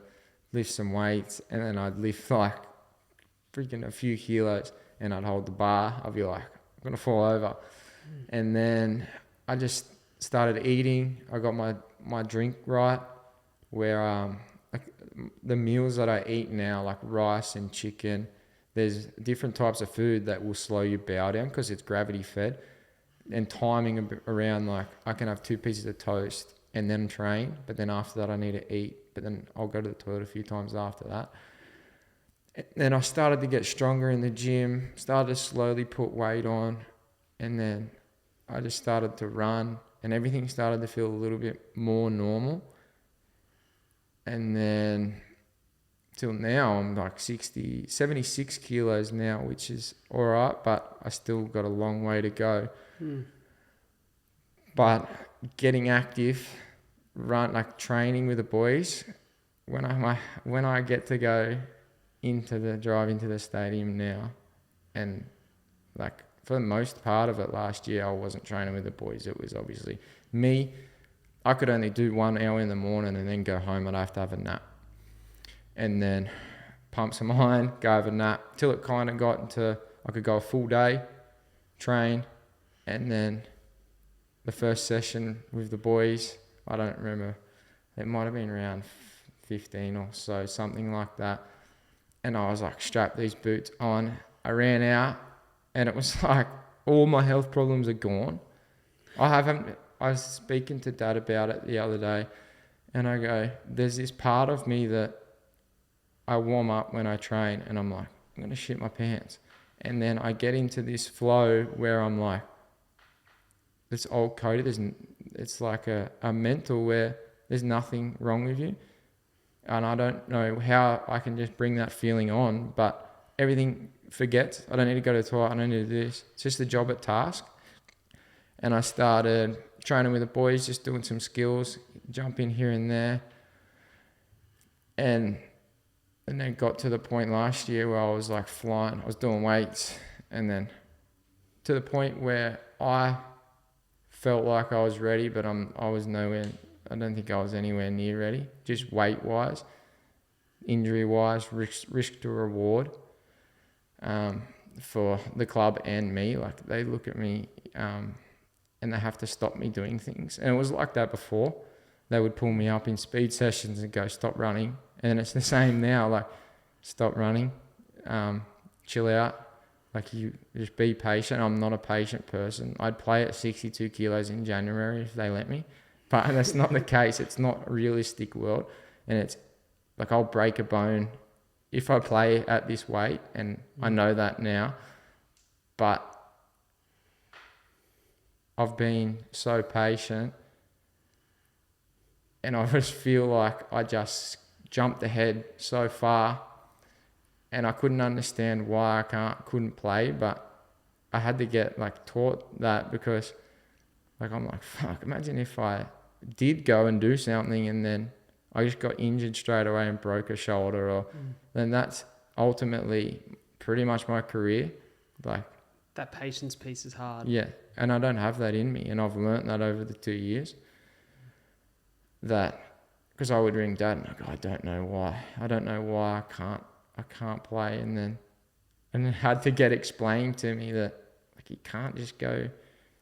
lift some weights, and then I'd lift like freaking a few kilos, and I'd hold the bar. I'd be like, I'm going to fall over. And then I just started eating. I got my drink right, where like the meals that I eat now, like rice and chicken, there's different types of food that will slow your bowel down because it's gravity fed. And timing around, like I can have 2 pieces of toast and then train, but then after that I need to eat, but then I'll go to the toilet a few times after that. And then I started to get stronger in the gym, started to slowly put weight on, and then I just started to run, and everything started to feel a little bit more normal. And then till now I'm like 76 kilos now, which is all right, but I still got a long way to go. But getting active, training with the boys, when I get to go drive into the stadium now, and like for the most part of it last year I wasn't training with the boys. It was obviously me. I could only do 1 hour in the morning and then go home. I'd have to have a nap and then pump some iron, go have a nap till it kind of got into I could go a full day, train, and then the first session with the boys, I don't remember, it might have been around 15 or so, something like that. And I was like, strap these boots on. I ran out, and it was like all my health problems are gone. I was speaking to Dad about it the other day, and I go, there's this part of me that I warm up when I train, and I'm like, I'm going to shit my pants. And then I get into this flow where I'm like, this old Cody, it's like a mental where there's nothing wrong with you. And I don't know how I can just bring that feeling on, but everything forgets. I don't need to go to the toilet. I don't need to do this. It's just a job at task. And I started training with the boys, just doing some skills, jumping here and there. And then got to the point last year where I was like flying. I was doing weights, and then to the point where I felt like I was ready, but I was nowhere. I don't think I was anywhere near ready, just weight wise, injury wise, risk to reward for the club and me. Like, they look at me and they have to stop me doing things. And it was like that before. They would pull me up in speed sessions and go, stop running. And it's the same now, like, stop running, chill out. Like, you just be patient. I'm not a patient person. I'd play at 62 kilos in January if they let me. But that's not the case. It's not a realistic world. And it's like, I'll break a bone if I play at this weight. And I know that now. But I've been so patient. And I just feel like I just jumped ahead so far. And I couldn't understand why I couldn't play, but I had to get like taught that, because like, I'm like, fuck, imagine if I did go and do something and then I just got injured straight away and broke a shoulder, or then that's ultimately pretty much my career. Like, that patience piece is hard. Yeah, and I don't have that in me, and I've learnt that over the 2 years. That, because I would ring Dad and I go, I don't know why I can't play, and then it had to get explained to me that, like, you can't just go,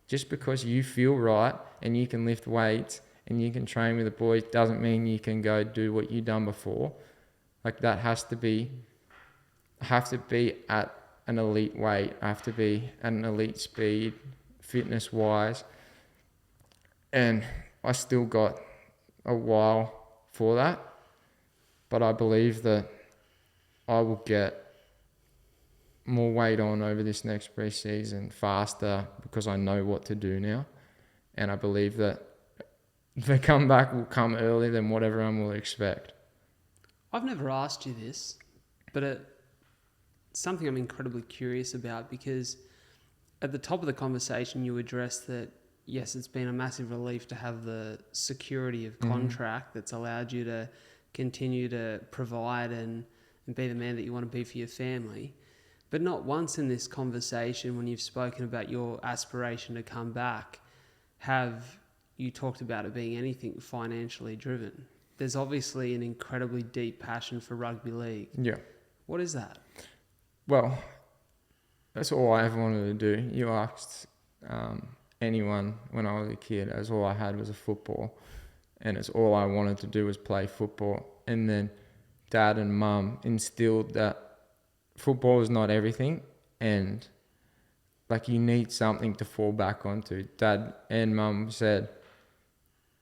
just because you feel right and you can lift weights and you can train with the boys doesn't mean you can go do what you've done before. Like, that I have to be at an elite weight. I have to be at an elite speed, fitness wise, and I still got a while for that, but I believe that I will get more weight on over this next pre-season faster, because I know what to do now, and I believe that the comeback will come earlier than what everyone will expect. I've never asked you this, but it's something I'm incredibly curious about, because at the top of the conversation you addressed that, yes, it's been a massive relief to have the security of contract that's allowed you to continue to provide and be the man that you want to be for your family. But not once in this conversation, when you've spoken about your aspiration to come back, have you talked about it being anything financially driven. There's obviously an incredibly deep passion for rugby league. Yeah. What is that? Well, that's all I ever wanted to do. You asked anyone when I was a kid, as all I had was a football, and it's all I wanted to do was play football. And then Dad and Mum instilled that football is not everything, and like, you need something to fall back onto. Dad and Mum said,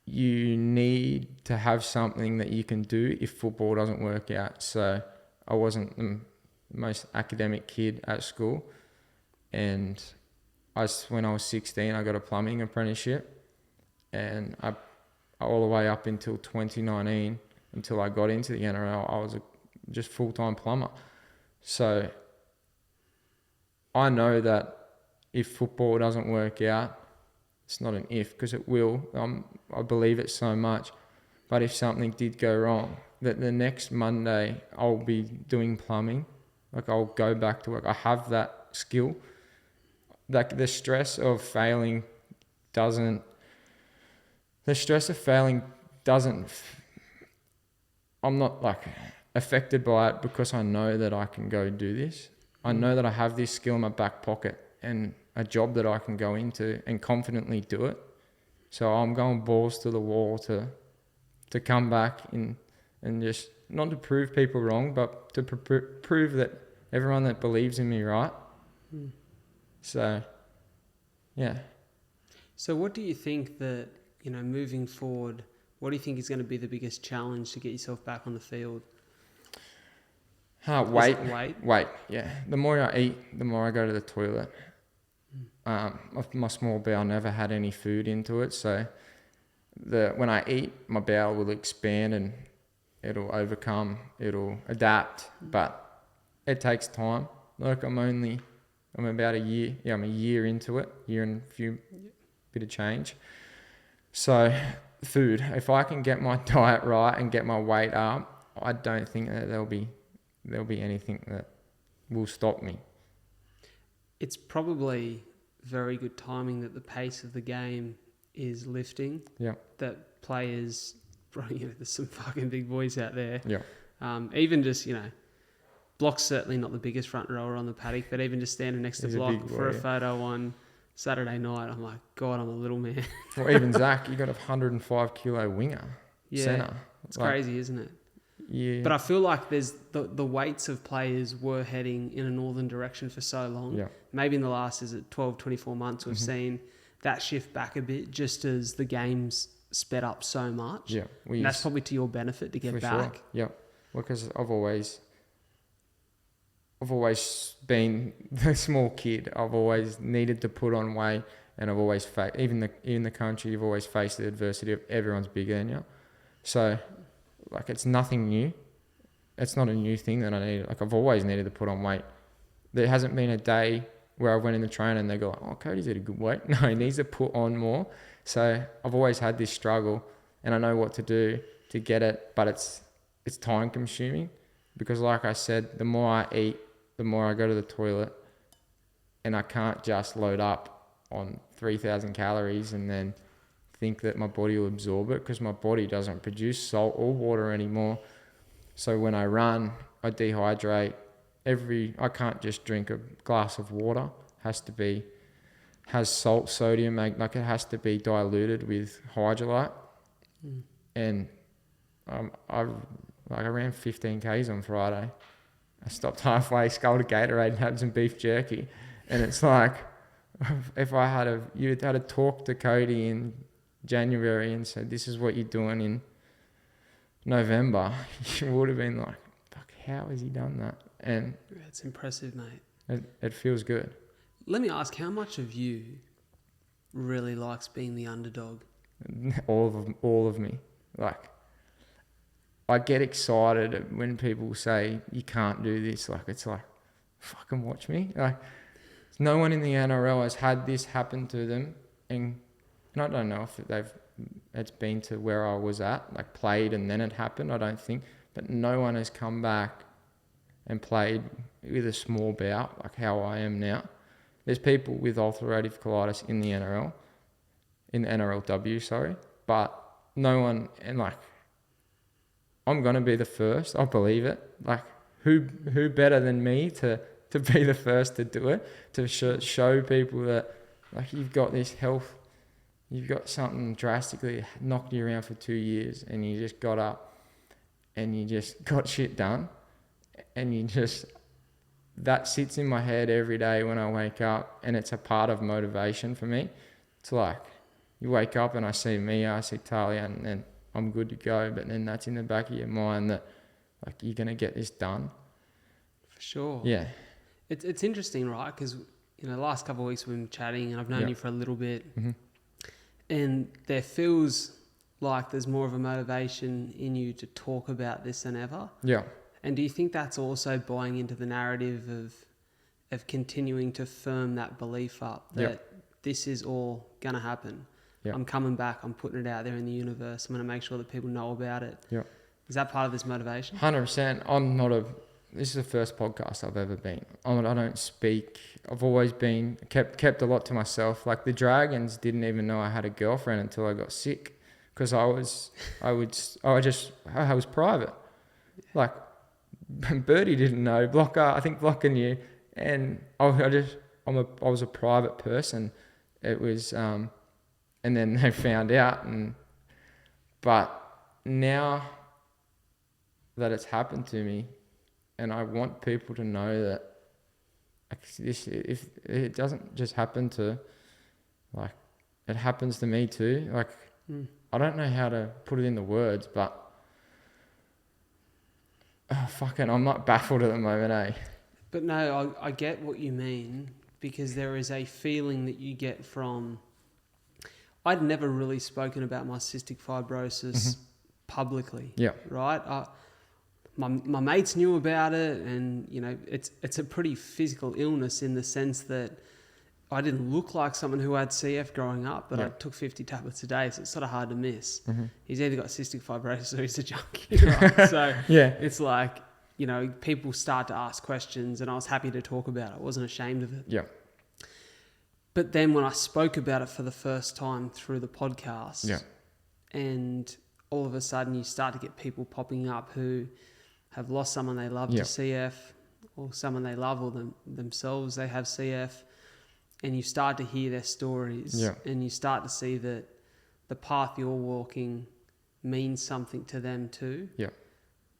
you need to have something that you can do if football doesn't work out. So I wasn't the most academic kid at school, and when I was 16, I got a plumbing apprenticeship, and I all the way up until 2019, until I got into the NRL, I was just full-time plumber. So I know that if football doesn't work out, it's not an if, because it will. I believe it so much. But if something did go wrong, that the next Monday I'll be doing plumbing. Like, I'll go back to work. I have that skill. Like, the stress of failing doesn't. I'm not like affected by it, because I know that I can go do this. I know that I have this skill in my back pocket and a job that I can go into and confidently do it. So I'm going balls to the wall to come back and just, not to prove people wrong, but to prove that everyone that believes in me right. So, yeah. So what do you think that, moving forward, what do you think is going to be the biggest challenge to get yourself back on the field? Weight. Weight? Yeah. The more I eat, the more I go to the toilet. My small bowel never had any food into it, so when I eat, my bowel will expand and it'll adapt, but it takes time. Like I'm about a year. Yeah, I'm a year into it. Year and a few bit of change. So food. If I can get my diet right and get my weight up, I don't think that there'll be anything that will stop me. It's probably very good timing that the pace of the game is lifting. Yeah. That players, there's some fucking big boys out there. Yeah. Even just, Block's certainly not the biggest front rower on the paddock, but even just standing next to He's a Block big boy, for a photo on Saturday night, I'm like, God, I'm a little man. Or even Zach, you got a 105 kilo winger, centre. It's crazy, isn't it? Yeah. But I feel like there's the weights of players were heading in a northern direction for so long. Yeah. Maybe in the last 12, 24 months, we've seen that shift back a bit just as the game's sped up so much. Yeah. And that's probably to your benefit to get back. Sure. Yeah. Well, because I've always been the small kid. I've always needed to put on weight, and I've always even the country, you've always faced the adversity of everyone's bigger than you. So, like, it's nothing new. It's not a new thing that I need. Like, I've always needed to put on weight. There hasn't been a day where I went in the train and they go, "Oh, Cody's at a good weight." No, he needs to put on more. So I've always had this struggle, and I know what to do to get it, but it's time consuming because, like I said, the more I eat, the more I go to the toilet, and I can't just load up on 3,000 calories and then think that my body will absorb it because my body doesn't produce salt or water anymore. So when I run, I dehydrate. I can't just drink a glass of water. Has salt, sodium, like it has to be diluted with hydrolyte. And I ran 15 Ks on Friday. I stopped halfway, sculled a Gatorade and had some beef jerky. And it's like, if you had to talk to Cody in January and said, this is what you're doing in November, you would have been like, fuck, how has he done that? And it's impressive, mate. It feels good. Let me ask, how much of you really likes being the underdog? All of me. Like, I get excited when people say you can't do this. Like, it's like, fucking watch me. Like, no one in the NRL has had this happen to them, and I don't know if it's been to where I was at, like played and then it happened. I don't think, but no one has come back and played with a small bout like how I am now. There's people with ulcerative colitis in the NRLW, sorry, but no one, and like, I'm going to be the first, I believe it. Like, who better than me to be the first to do it, to show people that, like, you've got this health, you've got something drastically knocked you around for 2 years and you just got up and you just got shit done, and that sits in my head every day when I wake up, and it's a part of motivation for me. It's like, you wake up and I see Talia, and then I'm good to go, but then that's in the back of your mind that, like, you're going to get this done. For sure. Yeah. It's interesting, right? Because, the last couple of weeks we've been chatting and I've known you for a little bit, and there feels like there's more of a motivation in you to talk about this than ever. Yeah. And do you think that's also buying into the narrative of continuing to firm that belief up that this is all going to happen? Yep. I'm coming back. I'm putting it out there in the universe. I'm going to make sure that people know about it. Yeah. Is that part of this motivation? 100%. This is the first podcast I've ever been. I don't speak. I've always been kept a lot to myself. Like, the Dragons didn't even know I had a girlfriend until I got sick, because I was private. Like, Birdie didn't know. I think Blocker knew, and I was a private person. It was, and then they found out, but now that it's happened to me, and I want people to know that, like, this, if it doesn't just happen to, like, it happens to me too. Like, I don't know how to put it into words, but I'm not baffled at the moment, eh? But no, I get what you mean, because there is a feeling that you get from... I'd never really spoken about my cystic fibrosis publicly. Yeah. Right? my mates knew about it, and it's a pretty physical illness in the sense that I didn't look like someone who had CF growing up, but I took 50 tablets a day, so it's sort of hard to miss. He's either got cystic fibrosis or he's a junkie, right? So it's like, people start to ask questions, and I was happy to talk about it. I wasn't ashamed of it. Yeah. But then when I spoke about it for the first time through the podcast, and all of a sudden you start to get people popping up who have lost someone they love to CF, or someone they love, or themselves, they have CF, and you start to hear their stories, and you start to see that the path you're walking means something to them too. Yeah.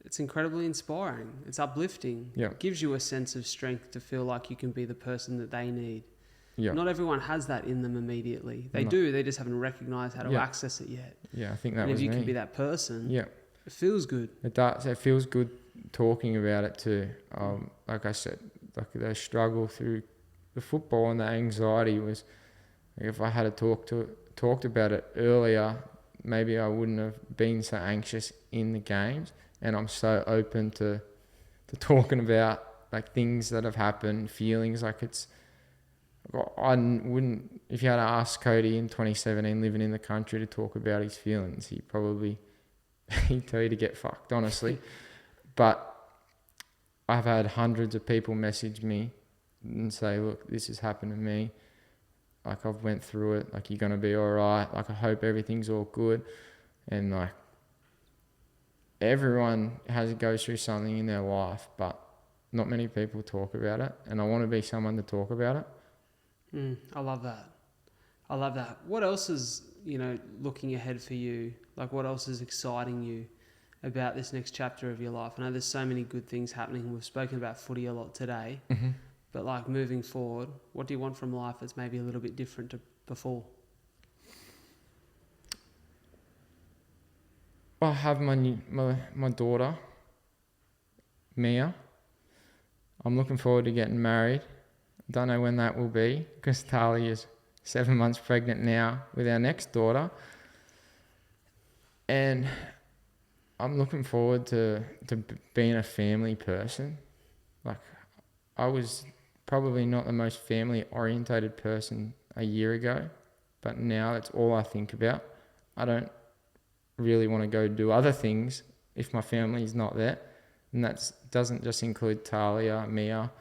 It's incredibly inspiring. It's uplifting. Yeah. It gives you a sense of strength to feel like you can be the person that they need. Yeah. Not everyone has that in them immediately. They do. They just haven't recognized how to access it yet. Yeah, I think that and was if you me. can be that person, it feels good. It does. It feels good talking about it too. Like I said, like the struggle through the football and the anxiety was, like, if I had talked about it earlier, maybe I wouldn't have been so anxious in the games. And I'm so open to talking about like things that have happened, feelings. Like I wouldn't, if you had to ask Cody in 2017 living in the country to talk about his feelings, he'd tell you to get fucked, honestly. But I've had hundreds of people message me and say, look, this has happened to me. Like, I've went through it. Like, you're going to be all right. Like, I hope everything's all good. And like, everyone goes through something in their life, but not many people talk about it. And I want to be someone to talk about it. I love that. What else is, looking ahead for you? Like, what else is exciting you about this next chapter of your life? I know there's so many good things happening. We've spoken about footy a lot today, but like, moving forward, what do you want from life that's maybe a little bit different to before? I have my daughter, Mia. I'm looking forward to getting married. Don't know when that will be, because Talia is 7 months pregnant now with our next daughter. And I'm looking forward to being a family person. Like, I was probably not the most family orientated person a year ago, but now it's all I think about. I don't really want to go do other things if my family's not there. And that doesn't just include Talia, Mia.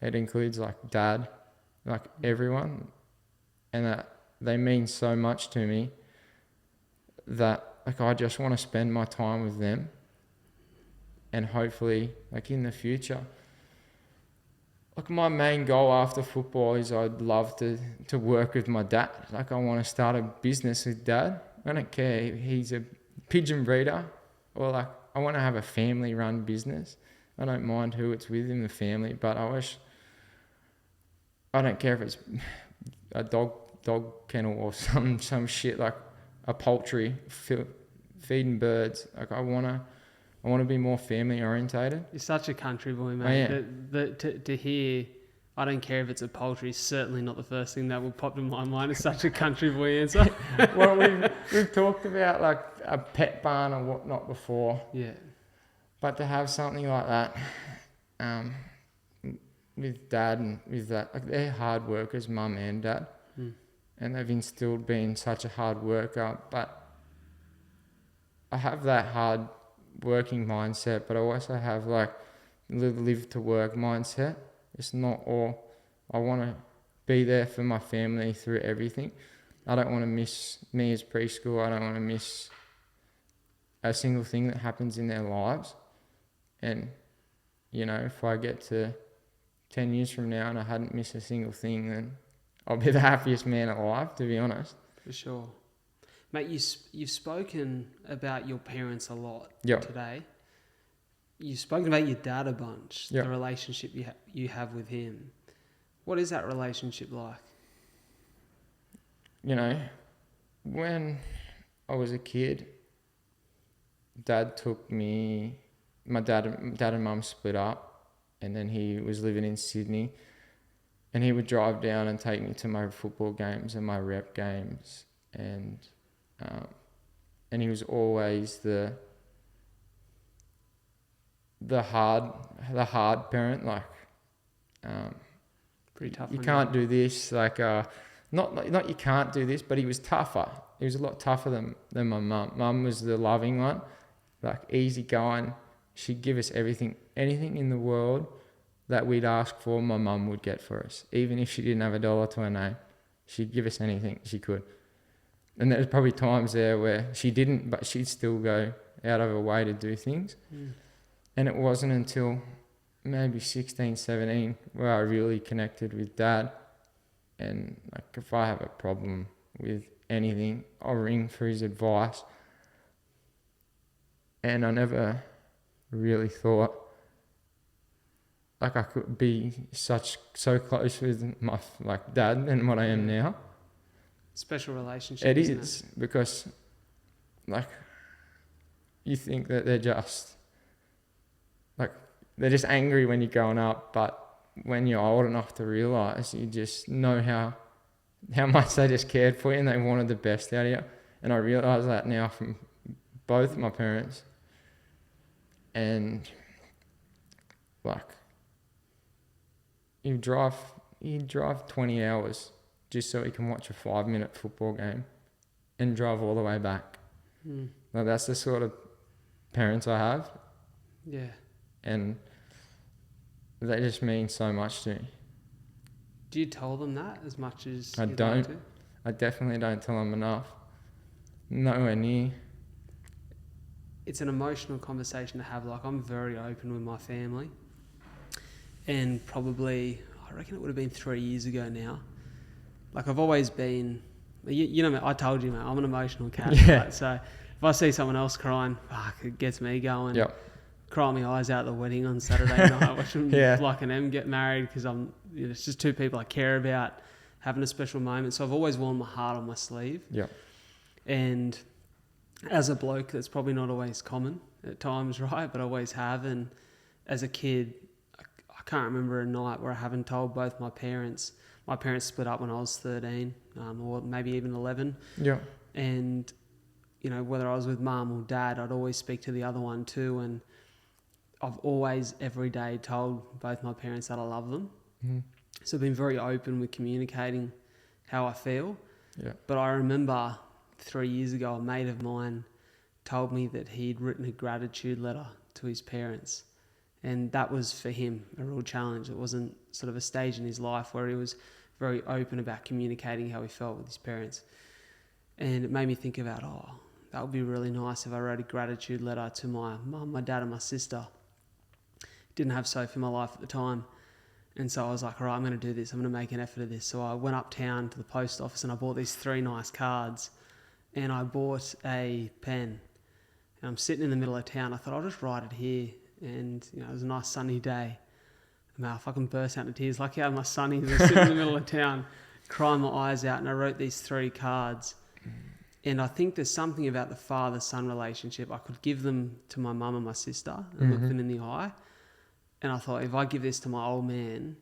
It includes like Dad, like everyone. And that they mean so much to me that like I just want to spend my time with them. And hopefully, like in the future, like my main goal after football is I'd love to work with my dad. Like, I want to start a business with Dad. I don't care if he's a pigeon breeder, or like I want to have a family run business. I don't mind who it's with in the family, but I don't care if it's a dog kennel or some shit, like a poultry feeding birds. Like, I want to be more family orientated. You're such a country boy, mate. Oh, yeah. To hear, I don't care if it's a poultry, is certainly not the first thing that will pop in my mind. It's such a country boy answer. Well, we've talked about like a pet barn or whatnot before. Yeah. But to have something like that, with Dad and with that, like, they're hard workers, Mum and Dad, and they've instilled being such a hard worker. But I have that hard working mindset, but I also have like live to work mindset. It's not all. I want to be there for my family through everything. I don't want to miss Mia's preschool. I don't want to miss a single thing that happens in their lives. And, if I get to 10 years from now and I hadn't missed a single thing, then I'll be the happiest man alive, to be honest. For sure. Mate, you've spoken about your parents a lot today. You've spoken about your dad a bunch, the relationship you have with him. What is that relationship like? When I was a kid, Dad took me, my dad and Mum split up, and then he was living in Sydney, and he would drive down and take me to my football games and my rep games, and he was always the the hard parent, like, Pretty tough. you on can't do this, like, not you can't do this, but he was tougher. He was a lot tougher than my mum. Mum was the loving one, like easy going. She'd give us anything in the world that we'd ask for, my mum would get for us. Even if she didn't have $1 to her name, she'd give us anything she could. And there's probably times there where she didn't, but she'd still go out of her way to do things. And it wasn't until maybe 16, 17 where I really connected with Dad. And like, if I have a problem with anything, I'll ring for his advice. And I never really thought like I could be so close with my like Dad than what I am now. Special relationship. It isn't is, because like you think that they're just angry when you're growing up, but when you're old enough to realise, you just know how much they just cared for you and they wanted the best out of you. And I realise that now from both my parents. And like, you drive 20 hours just so you can watch a 5-minute football game and drive all the way back. Like, that's the sort of parents I have. Yeah. And they just mean so much to me. Do you tell them that as much as I you'd don't. like to? I definitely don't tell them enough. Nowhere near. It's an emotional conversation to have. Like, I'm very open with my family. And probably, I reckon it would have been 3 years ago now. Like, I've always been, you know, I told you, mate, I'm an emotional cat. Yeah. Right? So if I see someone else crying, fuck, it gets me going. Yep. Cry my eyes out at the wedding on Saturday night, watching Block and M get married, because it's just two people I care about having a special moment. So I've always worn my heart on my sleeve. Yeah. And as a bloke, that's probably not always common at times, right? But I always have. And as a kid, I can't remember a night where I haven't told both my parents. My parents split up when I was 13, or maybe even 11. Yeah. And, you know, whether I was with mum or dad, I'd always speak to the other one too. And I've always, every day, told both my parents that I love them. So I've been very open with communicating how I feel. Yeah. But I remember 3 years ago, a mate of mine told me that he'd written a gratitude letter to his parents. And that was, for him, a real challenge. It wasn't sort of a stage in his life where he was very open about communicating how he felt with his parents. And it made me think about, that would be really nice if I wrote a gratitude letter to my mum, my dad and my sister. Didn't have Sophie in my life at the time. And so I was like, all right, I'm going to do this. I'm going to make an effort of this. So I went uptown to the post office and I bought these 3 nice cards. And I bought a pen. And I'm sitting in the middle of town. I thought, I'll just write it here. And, you know, it was a nice sunny day. And I fucking burst out into tears. Lucky I had my sunnies. I was sitting in the middle of town, crying my eyes out. And I wrote these 3 cards. And I think there's something about the father-son relationship. I could give them to my mum and my sister and look them in the eye. And I thought, if I give this to my old man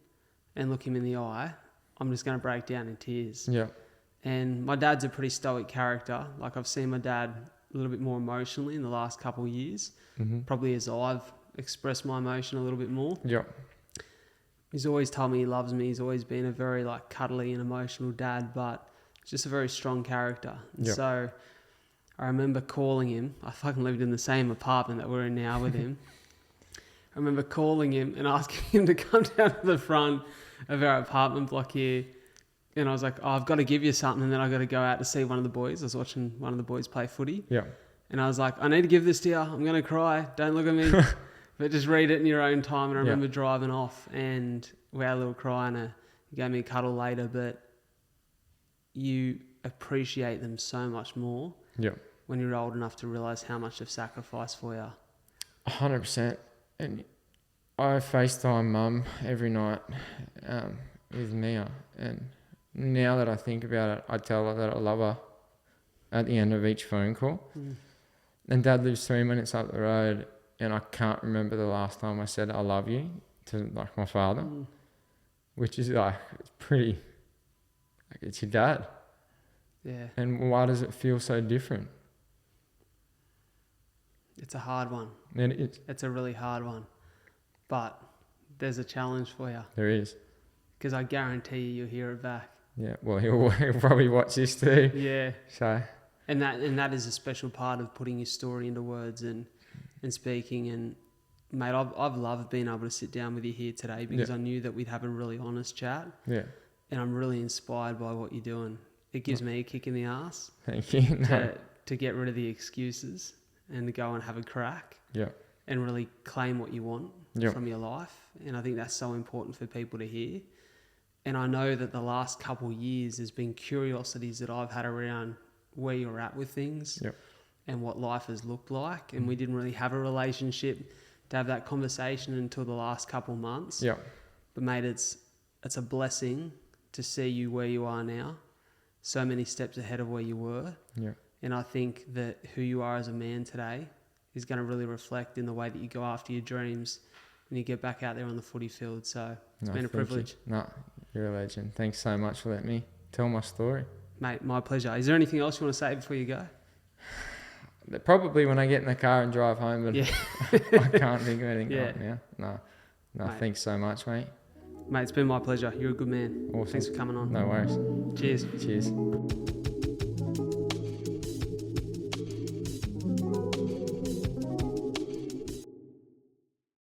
and look him in the eye, I'm just going to break down in tears. Yeah. And my dad's a pretty stoic character. Like, I've seen my dad a little bit more emotionally in the last couple of years, probably as I've expressed my emotion a little bit more. Yeah. He's always told me he loves me. He's always been a very like cuddly and emotional dad, but just a very strong character. And so I remember calling him. I fucking lived in the same apartment that we're in now with him. I remember calling him and asking him to come down to the front of our apartment block here. And I was like, I've got to give you something. And then I got to go out to see one of the boys. I was watching one of the boys play footy. Yeah. And I was like, I need to give this to you. I'm going to cry. Don't look at me. But just read it in your own time. And I remember driving off and we had a little cry and he gave me a cuddle later. But you appreciate them so much more when you're old enough to realise how much they've sacrificed for you. 100%. And I FaceTime Mum every night with Mia. And now that I think about it, I tell her that I love her at the end of each phone call. And Dad lives 3 minutes up the road, and I can't remember the last time I said I love you to like my father, which is like, it's pretty, like, it's your dad. Yeah. And why does it feel so different? It's a hard one. And It's a really hard one. But there's a challenge for you. there is. Because I guarantee you'll hear it back. Yeah, well, he'll probably watch this too. Yeah. So. And that is a special part of putting your story into words and speaking. And mate, I've loved being able to sit down with you here today because I knew that we'd have a really honest chat. Yeah. And I'm really inspired by what you're doing. It gives me a kick in the ass. Thank you. To get rid of the excuses and to go and have a crack. Yeah. And really claim what you want from your life. And I think that's so important for people to hear. And I know that the last couple of years there's been curiosities that I've had around where you're at with things and what life has looked like. And we didn't really have a relationship to have that conversation until the last couple of months. Yeah. But mate, it's a blessing to see you where you are now, so many steps ahead of where you were. Yeah. And I think that who you are as a man today is going to really reflect in the way that you go after your dreams when you get back out there on the footy field. So it's been a privilege. No, you're a legend. Thanks so much for letting me tell my story. Mate, my pleasure. Is there anything else you want to say before you go? Probably when I get in the car and drive home, but I can't think of anything right now. No, Mate. Thanks so much, mate. Mate, it's been my pleasure. You're a good man. Awesome. Thanks for coming on. No worries. Cheers. Cheers.